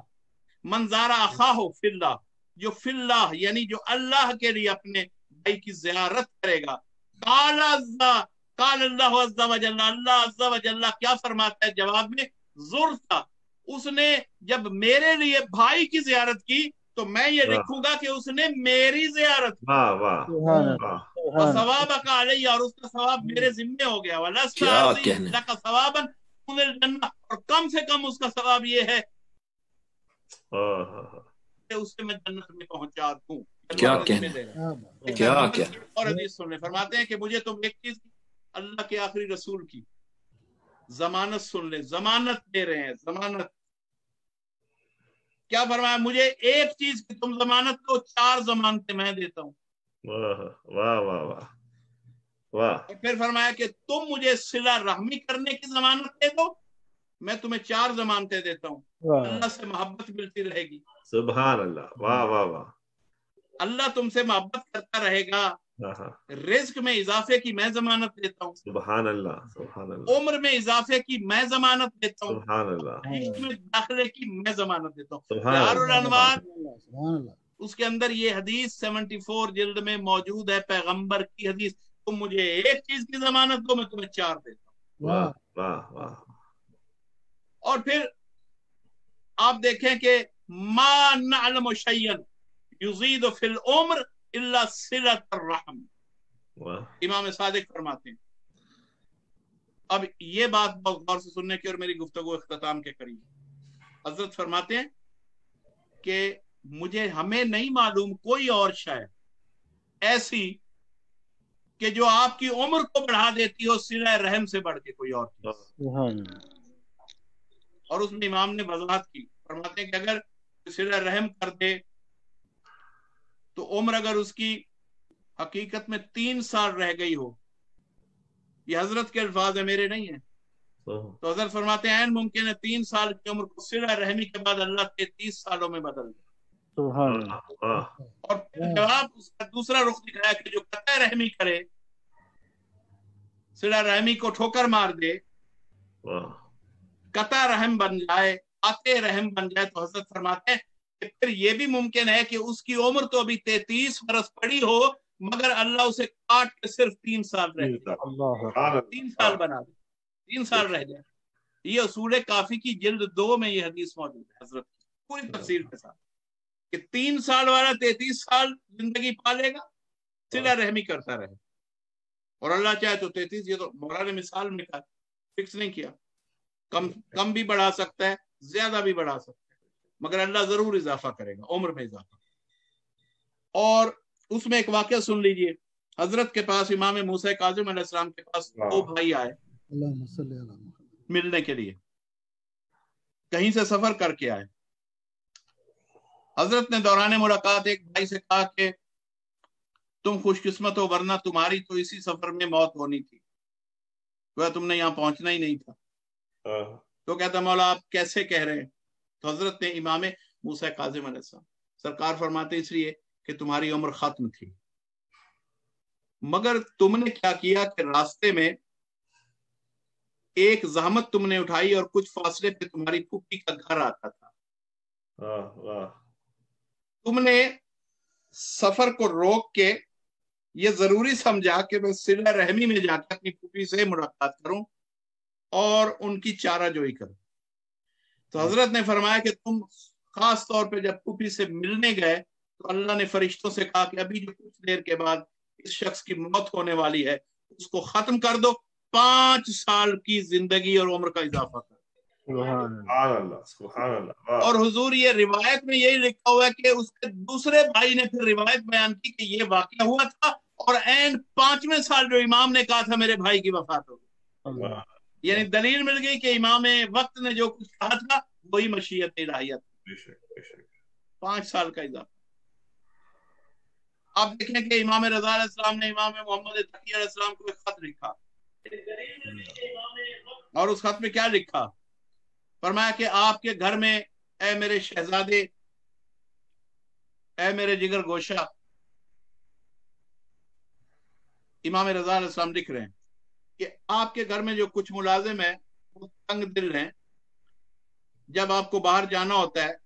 मंजारा अखाहु फिल्लाह, जो फिल्लाह यानी जो अल्लाह के लिए अपने भाई की ज़ियारत करेगा। काल अल्लाह अज़्ज़ा व जल्ला, अल्लाह अज़्ज़ा व जल्ला क्या फरमाता है जवाब में, ज़ुरता, उसने जब मेरे लिए भाई की ज़ियारत की तो मैं ये लिखूंगा कि उसने मेरी ज़ियारत की। वाह वाह। सवाब का अलैया, और उसका सवाब मेरे जिम्मे हो गया। वाला का सवाबन जन्नत, और कम से कम उसका सवाब ये है उससे मैं जन्नत में पहुंचा दूं। क्या कहने, क्या और हदीस सुनने फरमाते हैं कि मुझे तुम एक चीज, अल्लाह के आखिरी रसूल की जमानत सुन ले, जमानत दे रहे हैं, जमानत। क्या फरमाया, मुझे एक चीज की तुम जमानत दो, 4 जमानतें मैं देता हूँ। वाह वाह वाह वाह। फिर फरमाया कि तुम मुझे सिला रहमी करने की जमानत दे दो, मैं तुम्हें 4 जमानतें देता हूँ। अल्लाह से मोहब्बत मिलती रहेगी। सुभान अल्लाह, वाह वाह वाह। अल्लाह तुमसे मोहब्बत करता रहेगा। रिज्क में इजाफे की मैं जमानत देता हूँ। सुभान अल्लाह, सुभान अल्लाह। उम्र में इजाफे की मैं जमानत देता हूँ। सुभान अल्लाह। इश्क में दाखिले की मैं जमानत देता हूँ। सुभान अल्लाह। उसके अंदर ये हदीस 74 जिल्द में मौजूद है, पैगंबर की हदीस। तुम मुझे एक चीज की जमानत दो, मैं तुम्हें 4 देता हूँ। वाह वाह वाह। और फिर आप देखें कि मा नअलमु शय्यन युज़ीदु फिल उम्र इल्ला सिलतुर रहम। इमाम सादिक फरमाते हैं। अब ये बात बहुत गौर से सुनने की और मेरी गुफ्तगू इख्तिताम के करीब। हजरत फरमाते हैं कि मुझे हमें नहीं मालूम कोई और शय ऐसी कि जो आपकी उम्र को बढ़ा देती हो सिला रहम से बढ़ के कोई और चीज। और उसमें इमाम ने वजाहत की, फरमाते हैं कि अगर सिला रहम कर दे तो उम्र अगर उसकी हकीकत में 3 साल रह गई हो, ये हजरत के अल्फाज है, मेरे नहीं है, तो हजरत फरमाते हैं मुमकिन है 3 साल की उम्र को सिला रहमी के बाद अल्लाह 33 सालों में बदल दे। और जवाब उसका दूसरा रुख दिखाया कि जो कतई रहमी करे, सिला रहमी को ठोकर मार दे, कता रहम बन जाए, आते रहम बन जाए, तो हजरत फरमाते हैं कि फिर ये भी मुमकिन है कि उसकी उम्र तो अभी 33 बरस पड़ी हो, मगर अल्लाह उसे काट के सिर्फ 3 साल रह जाए, 3 साल बना दे, 3 साल रह जाए। ये उसूल काफी की जिल्द 2 में ये हदीस मौजूद है हजरत पूरी तफसील के साथ, कि 3 साल वाला 33 साल जिंदगी पालेगा, सिला रहमी करता रहे, और अल्लाह चाहे तो 33, ये तो मौला ने मिसाल में कहा, फिक्स नहीं किया, कम भी बढ़ा सकता है, ज्यादा भी बढ़ा सकता है, मगर अल्लाह जरूर इजाफा करेगा, उम्र में इजाफा। और उसमें एक वाकया सुन लीजिए, हजरत के पास इमाम मूसा काज़िम अलैहिस्सलाम के पास 2 भाई आए मिलने के लिए, कहीं से सफर करके आए। हजरत ने दौरान मुलाकात एक भाई से कहा कि तुम खुशकिस्मत हो, वरना तुम्हारी तो इसी सफर में मौत होनी थी, वह तुमने यहाँ पहुंचना ही नहीं था। तो कहता मौला आप कैसे कह रहे हैं? तो हजरत ने इमाम मूसा काज़िम अलैहिस्सलाम सरकार फरमाते इसलिए कि तुम्हारी उम्र खत्म थी, मगर तुमने क्या किया कि रास्ते में एक जहमत तुमने उठाई और कुछ फासले पे तुम्हारी फूफी का घर आता था। तुमने सफर को रोक के ये जरूरी समझा कि मैं सिला रहमी में जाकर अपनी फूफी से मुलाकात करूं और उनकी चाराजोई करूं। तो हजरत ने फरमाया कि तुम खास तौर पे जब फूफी से मिलने गए तो अल्लाह ने फरिश्तों से कहा कि अभी जो कुछ देर के बाद इस शख्स की मौत होने वाली है उसको खत्म कर दो, 5 साल की जिंदगी और उम्र का इजाफा कर। और हुजूर ये रिवायत में यही लिखा हुआ है कि उसके दूसरे भाई ने फिर रिवायत बयान की कि ये वाकया हुआ था और एंड 5वें साल जो इमाम ने कहा था मेरे भाई की वफात हो गई। यानी दलील मिल गई कि इमाम वक्त ने जो कुछ कहा था वही मशीयत इलाहियत, 5 साल का इजाफा। आप देखें कि इमाम रज़ा अलैहिस्सलाम ने इमाम मोहम्मद तकी अलैहिस्सलाम को एक खत लिखा और उस खत में क्या लिखा? फरमाया कि आपके घर में ए मेरे शहजादे, ए मेरे जिगर गोशा, इमाम रज़ा अलैहिस्सलाम लिख रहे हैं कि आपके घर में जो कुछ मुलाजिम है वो तंग दिल हैं, जब आपको बाहर जाना होता है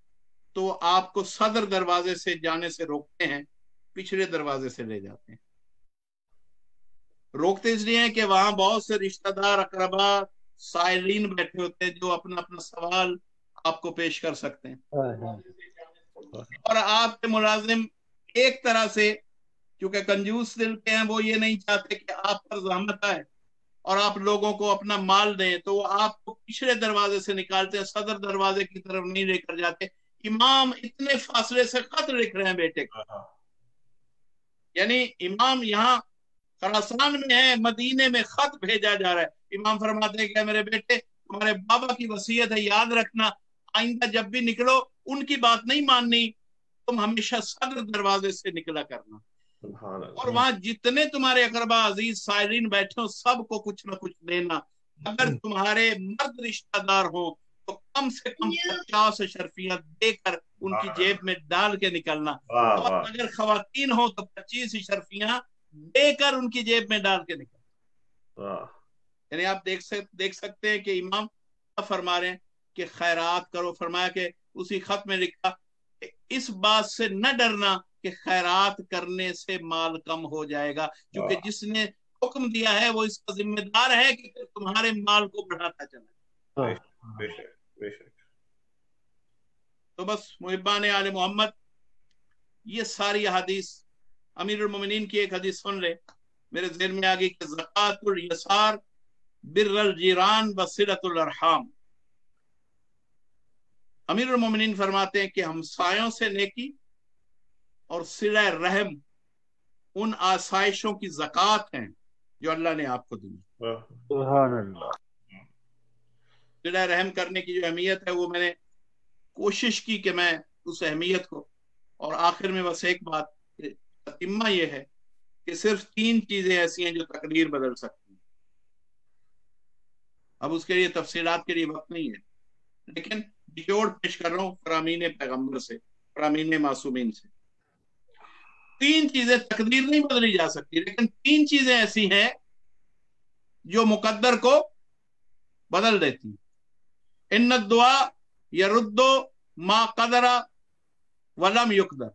तो आपको सदर दरवाजे से जाने से रोकते हैं, पिछले दरवाजे से ले जाते हैं। रोकते इसलिए हैं कि वहां बहुत से रिश्तेदार, अकरबा, साइलीन बैठे होते हैं जो अपना अपना सवाल आपको पेश कर सकते हैं। और आपके मुलाजिम एक तरह से क्योंकि कंजूस दिल के हैं, वो ये नहीं चाहते कि आप पर ज़हमत आए और आप लोगों को अपना माल दें, तो वो आपको पिछले दरवाजे से निकालते हैं, सदर दरवाजे की तरफ नहीं लेकर जाते। इमाम इतने फासले से खत लिख रहे हैं बेटे का, यानी इमाम यहाँ खरासान में है, मदीने में खत भेजा जा रहा है। इमाम फरमाते हैं कि मेरे बेटे तुम्हारे बाबा की वसीयत है, याद रखना आइंदा जब भी निकलो उनकी बात नहीं माननी, तुम हमेशा सदर दरवाजे से निकला करना। और वहां जितने तुम्हारे अकरबा अजीज साइरीन बैठे हो सबको कुछ ना कुछ देना। अगर तुम्हारे मर्द रिश्तेदार हो तो कम से कम 50 शर्फियां देकर उनकी जेब में डाल के निकलना, और अगर खवातीन हो तो 25 शर्फियां देकर उनकी जेब में डाल के निकलना। यानी आप देख सकते हैं कि इमाम फरमा रहे हैं कि खैरात करो। फरमाया कि उसी खत में लिखा इस बात से न डरना कि खैरात करने से माल कम हो जाएगा, क्योंकि जिसने हुक्म दिया है वो इसका जिम्मेदार है कि तुम्हारे माल को बढ़ाता चला। तो बस मुहिब्बान आले मोहम्मद, ये सारी हदीस, अमीरुल मोमिनीन की एक हदीस सुन ले, मेरे ज़हन में आ गई कि ज़कातुल यसार बिर्रुल जीरान व सिलतुल अरहाम। अमीरुल मोमिनीन फरमाते हैं कि हमसायों से नेकी और सिला रहम उन आसाइशों की ज़कात हैं जो अल्लाह ने आपको दी। सुभान अल्लाह। सिला रहम करने की जो अहमियत है वो मैंने कोशिश की कि मैं उस अहमियत को, और आखिर में बस एक बात ततिम्मा ये है कि सिर्फ 3 चीजें ऐसी हैं जो तकदीर बदल सकती हैं। अब उसके लिए तफसीलात के लिए वक्त नहीं है, लेकिन निचोड़ पेश कर रहा हूं फरामीन पैगंबर से, फरामीन मासूमीन से। 3 चीजें तकदीर नहीं बदली जा सकती, लेकिन 3 चीजें ऐसी हैं जो मुकद्दर को बदल देती। इन्न दुआ यरुद्दो मा कदरा वलम युकदर।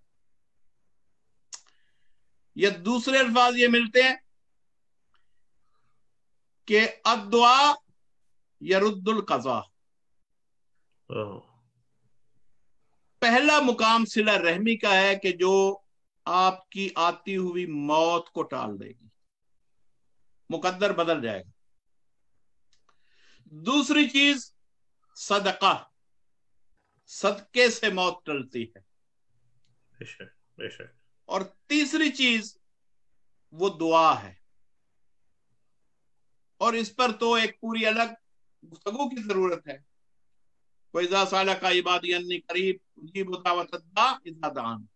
ये दूसरे अल्फाज ये मिलते हैं कि अद्दुआ यरुद्दुल कज़ा। पहला मुकाम सिला रहमी का है कि जो आपकी आती हुई मौत को टाल देगी, मुकद्दर बदल जाएगा। दूसरी चीज सदका, सदके से मौत टलती है। बेशक बेशक। और तीसरी चीज वो दुआ है, और इस पर तो एक पूरी अलग गुफ्तगू की जरूरत है। वइज़ा सालका इबादी अन्नी करीब उजीबु दावत अद्दा इज़ा दान।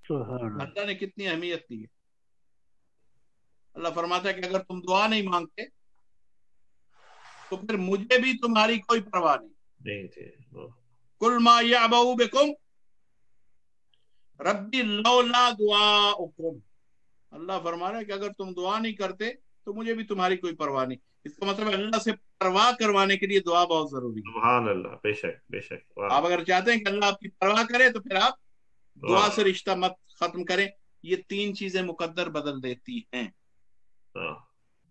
अल्लाह ने कितनी अहमियत दी है। अल्लाह फरमाता है कि अगर तुम दुआ नहीं मांगते तो फिर मुझे भी तुम्हारी कोई परवाह नहीं थी। कुल मा यअबउ बिकुम रब्बी लौला दुआउकुम। अल्लाह फरमा रहा है कि अगर तुम दुआ नहीं करते तो मुझे भी तुम्हारी कोई परवाह नहीं। इसका मतलब अल्लाह से परवाह करवाने के लिए दुआ बहुत जरूरी है। सुभान अल्लाह। बेशक बेशक। आप अगर चाहते हैं कि अल्लाह आपकी परवाह करे तो फिर आप दुआ से रिश्ता मत खत्म करें। ये 3 चीजें मुकद्दर बदल देती हैं।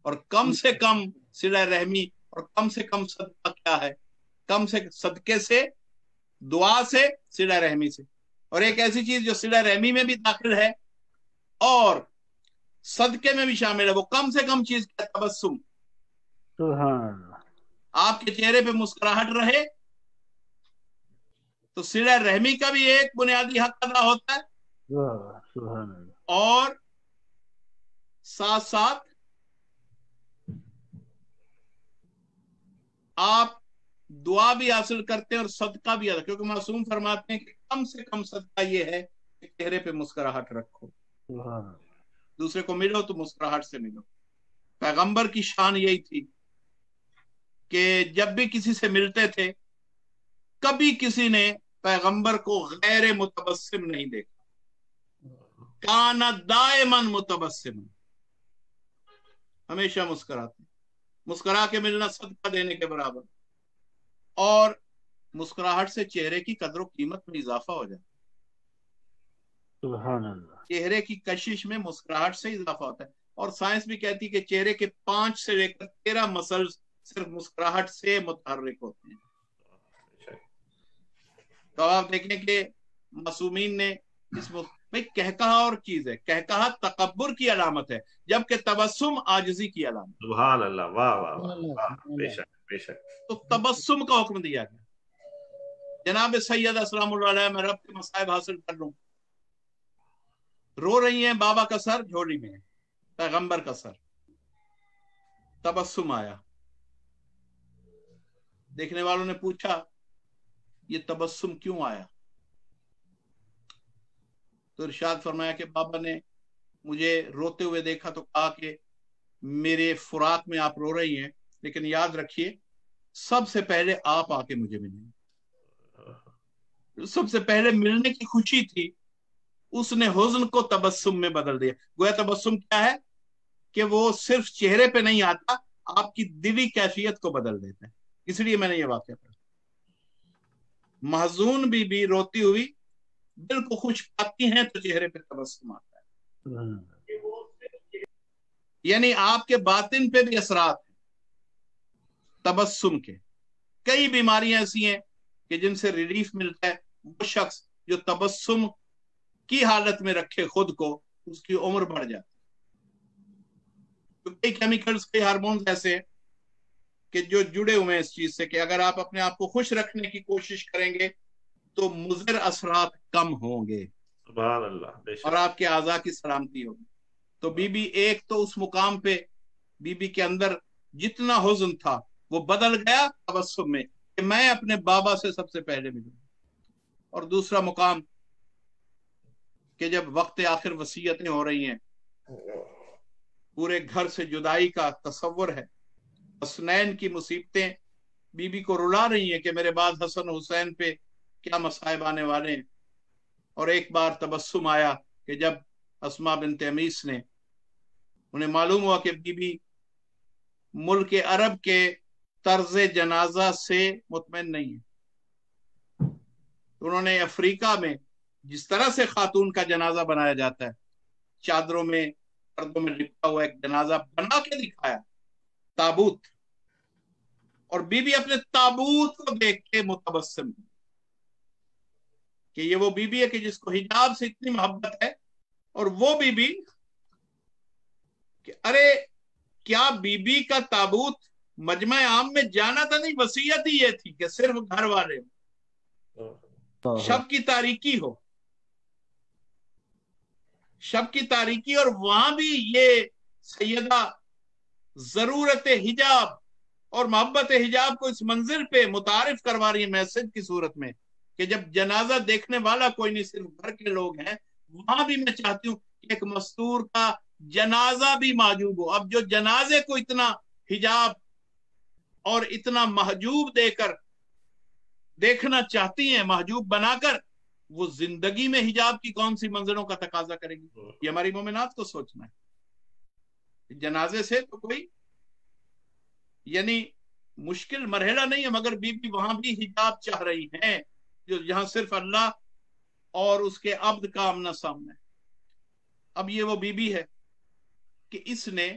और कम से कम सिला रहमी और कम से कम सदका क्या है? कम से सदके से, दुआ से, सिला रहमी से। और एक ऐसी चीज जो सिला रहमी में भी दाखिल है और सदके में भी शामिल है, वो कम से कम चीज क्या? तबस्सुम। आपके चेहरे पे मुस्कुराहट रहे तो सिला रहमी का भी एक बुनियादी हक अदा होता है, और साथ साथ आप दुआ भी हासिल करते हैं और सदका भी अदा, क्योंकि मासूम फरमाते हैं कि कम से कम सदका ये है कि चेहरे पे मुस्कुराहट रखो, दूसरे को मिलो तो मुस्कुराहट से मिलो। पैगंबर की शान यही थी कि जब भी किसी से मिलते थे कभी किसी ने पैगंबर को गैर मुतबस्सिम नहीं देखा। काना दायमन मुतबस्सिम, हमेशा मुस्कुराते। मुस्कुरा के मिलना सदका देने के बराबर। और मुस्कुराहट से चेहरे की कदर कीमत में इजाफा हो जाता है। चेहरे की कशिश में मुस्कुराहट से इजाफा होता है। और साइंस भी कहती है कि चेहरे के 5 से लेकर 13 मसल्स सिर्फ मुस्कुराहट से मुतहर्रिक होते हैं। तो आप देखें कि मासूमीन ने इस भाई कहकहा और चीज है, कहकहा तकब्बुर की अलामत है, जबकि तबस्सुम आजिजी की अलामत। सुभान अल्लाह। वाह वाह वाह। बेशक बेशक। तो तबस्सुम का हुक्म दिया गया। जनाब सैयद अस्सलामुल्लाह अलैह, मैं रब के मसाइब हासिल कर लूं, रो रही हैं, बाबा का सर झोली में है, पैगंबर का सर। तबस्सुम आया, देखने वालों ने पूछा ये तबस्सुम क्यों आया? तो इरशाद फरमाया कि बाबा ने मुझे रोते हुए देखा तो कहा कि मेरे फुराक में आप रो रही हैं, लेकिन याद रखिए सबसे पहले आप आके मुझे मिलेंगे। सबसे पहले मिलने की खुशी थी, उसने हुज़्न को तबस्सुम में बदल दिया। गोया तबस्सुम क्या है कि वो सिर्फ चेहरे पे नहीं आता, आपकी दिली कैफियत को बदल देता है। इसलिए मैंने ये वाक़या पढ़ा। महजून बीबी रोती हुई दिल को खुश पाती हैं तो चेहरे पे तबस्सुम आता है। यानी आपके बातिन पे भी असरात है तबस्सुम के। कई बीमारियां ऐसी हैं कि जिनसे रिलीफ मिलता है। वो शख्स जो तबस्सुम की हालत में रखे खुद को, उसकी उम्र बढ़ जाती है। तो कई केमिकल्स, कई हार्मोन्स ऐसे हैं कि जो जुड़े हुए हैं इस चीज से कि अगर आप अपने आप को खुश रखने की कोशिश करेंगे تو मुज़र असरात कम होंगे सुभान अल्लाह। और आपके आज़ा की सलामती होगी। तो बीबी एक तो उस मुकाम पे बीबी के अंदर जितना हुज़्न था वो बदल गया तबस्सुम में कि मैं अपने बाबा से सबसे पहले मिलूं। और दूसरा मुकाम कि जब वक्त आखिर वसीयतें हो रही हैं, पूरे घर से जुदाई का तसव्वुर है, हसनैन की मुसीबतें बीबी को रुला रही हैं कि मेरे बाद हसन हुसैन पे क्या मसाइब आने वाले हैं। और एक बार तबस्सुम आया कि जब अस्मा बिन्त अमीस ने, उन्हें मालूम हुआ कि बीबी मुल्क अरब के तर्ज जनाजा से मुतमईन नहीं है, तो उन्होंने अफ्रीका में जिस तरह से खातून का जनाजा बनाया जाता है, चादरों में पर्दों में लिपटा हुआ एक जनाजा बना के दिखाया, ताबूत। और बीबी अपने ताबूत को देख के मुतबस्सिम कि ये वो बीबी है कि जिसको हिजाब से इतनी मोहब्बत है। और वो बीबी कि अरे क्या बीबी का ताबूत मजमा आम में जाना था, नहीं, वसीयत ही ये थी कि सिर्फ घर वाले, शब की तारीकी हो, शब की तारीकी। और वहां भी ये सैयदा जरूरत हिजाब और मोहब्बत हिजाब को इस मंजिल पे मुतारिफ करवा रही है मैसेज की सूरत में कि जब जनाजा देखने वाला कोई नहीं, सिर्फ घर के लोग हैं, वहां भी मैं चाहती हूँ कि एक मस्तूर का जनाजा भी मौजूद हो। अब जो जनाजे को इतना हिजाब और इतना महजूब देकर देखना चाहती हैं, महजूब बनाकर, वो जिंदगी में हिजाब की कौन सी मंजिलों का तकाजा करेगी? ये हमारी मोमिनात को सोचना है। जनाजे से तो कोई यानी मुश्किल मरहला नहीं है, मगर बीबी वहां भी हिजाब चाह रही हैं, जो जहां सिर्फ अल्लाह और उसके अब्द का आमना सामना है। अब ये वो बीबी है कि इसने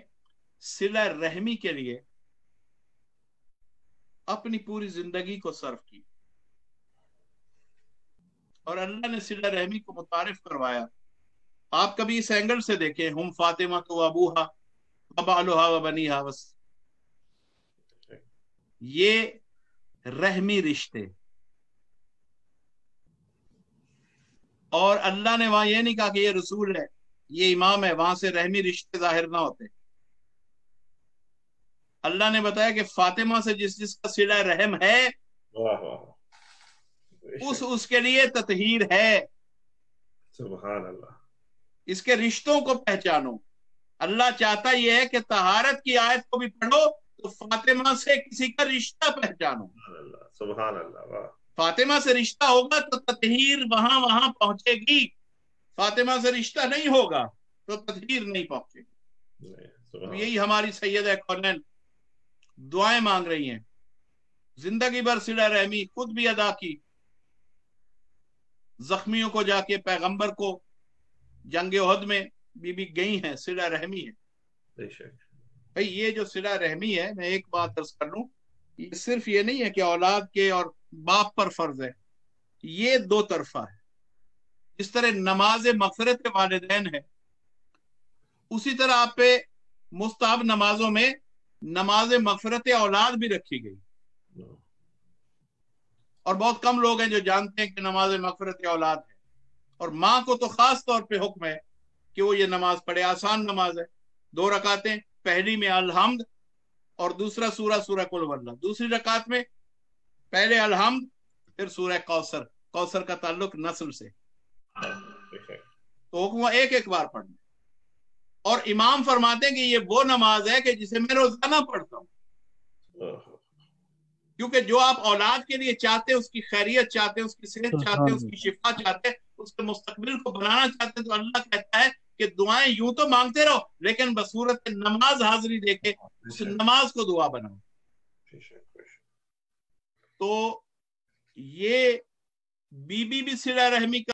सिला रहमी के लिए अपनी पूरी जिंदगी को सर्व की और अल्लाह ने सिला रहमी को मुतारिफ करवाया। आप कभी इस एंगल से देखें, हम फातिमा तो अबूहा वबालुहा व बनीहा, बस ये रहमी रिश्ते। और अल्लाह ने वहां ये नहीं कहा कि ये रसूल है, ये इमाम है, वहां से रहमी रिश्ते जाहिर ना होते। अल्लाह ने बताया कि फातिमा से जिस जिसका सिला रहम है, उसके लिए ततहीर है। सुभान अल्लाह। इसके रिश्तों को पहचानो। अल्लाह चाहता यह है कि तहारत की आयत को भी पढ़ो तो फातिमा से किसी का रिश्ता पहचानो। सुभान अल्लाह। फातिमा से रिश्ता होगा तो ततहीर वहां वहां पहुंचेगी, फातिमा से रिश्ता नहीं होगा तो ततहीर नहीं पहुंचेगी। तो यही हमारी सैयदा कौनैन दुआएं मांग रही हैं, जिंदगी भर सिला रहमी खुद भी अदा की, जख्मियों को जाके पैगंबर को जंग उहद में बीबी गई हैं, सिला रहमी है। भाई ये जो सिला रहमी है, मैं एक बात अर्ज कर लूं, ये सिर्फ ये नहीं है कि औलाद के और बाप पर फर्ज है, ये दो तरफा है। जिस तरह नमाज मगफिरत वालिदैन है, उसी तरह आप पे मुस्ताहब नमाजों में नमाज मगफिरत औलाद भी रखी गई। और बहुत कम लोग हैं जो जानते हैं कि नमाज मगफिरत औलाद है। और माँ को तो खास तौर पे हुक्म है कि वो ये नमाज पढ़े। आसान नमाज है, 2 रकातें, पहली में अलहम्द और दूसरा सूरह कुल वल्लाह। दूसरी रकात में पहले अलहम्द फिर सूरह कौसर। कौसर का ताल्लुक नस्ल से, तो हुक्म एक एक बार पढ़ना। और इमाम फरमाते हैं कि ये वो नमाज है कि जिसे मैं रोजाना पढ़ता हूँ, क्योंकि जो आप औलाद के लिए चाहते हैं, उसकी खैरियत चाहते हैं, उसकी सेहत चाहते हैं, उसकी शिफा चाहते हैं, उसके मुस्तकबिल को बनाना चाहते हैं, तो अल्लाह कहता है कि दुआएं यूं तो मांगते रहो, लेकिन बसूरत नमाज हाजिरी देके उस नमाज को दुआ बनाओ। तो ये बीबी भी सिला रहमी का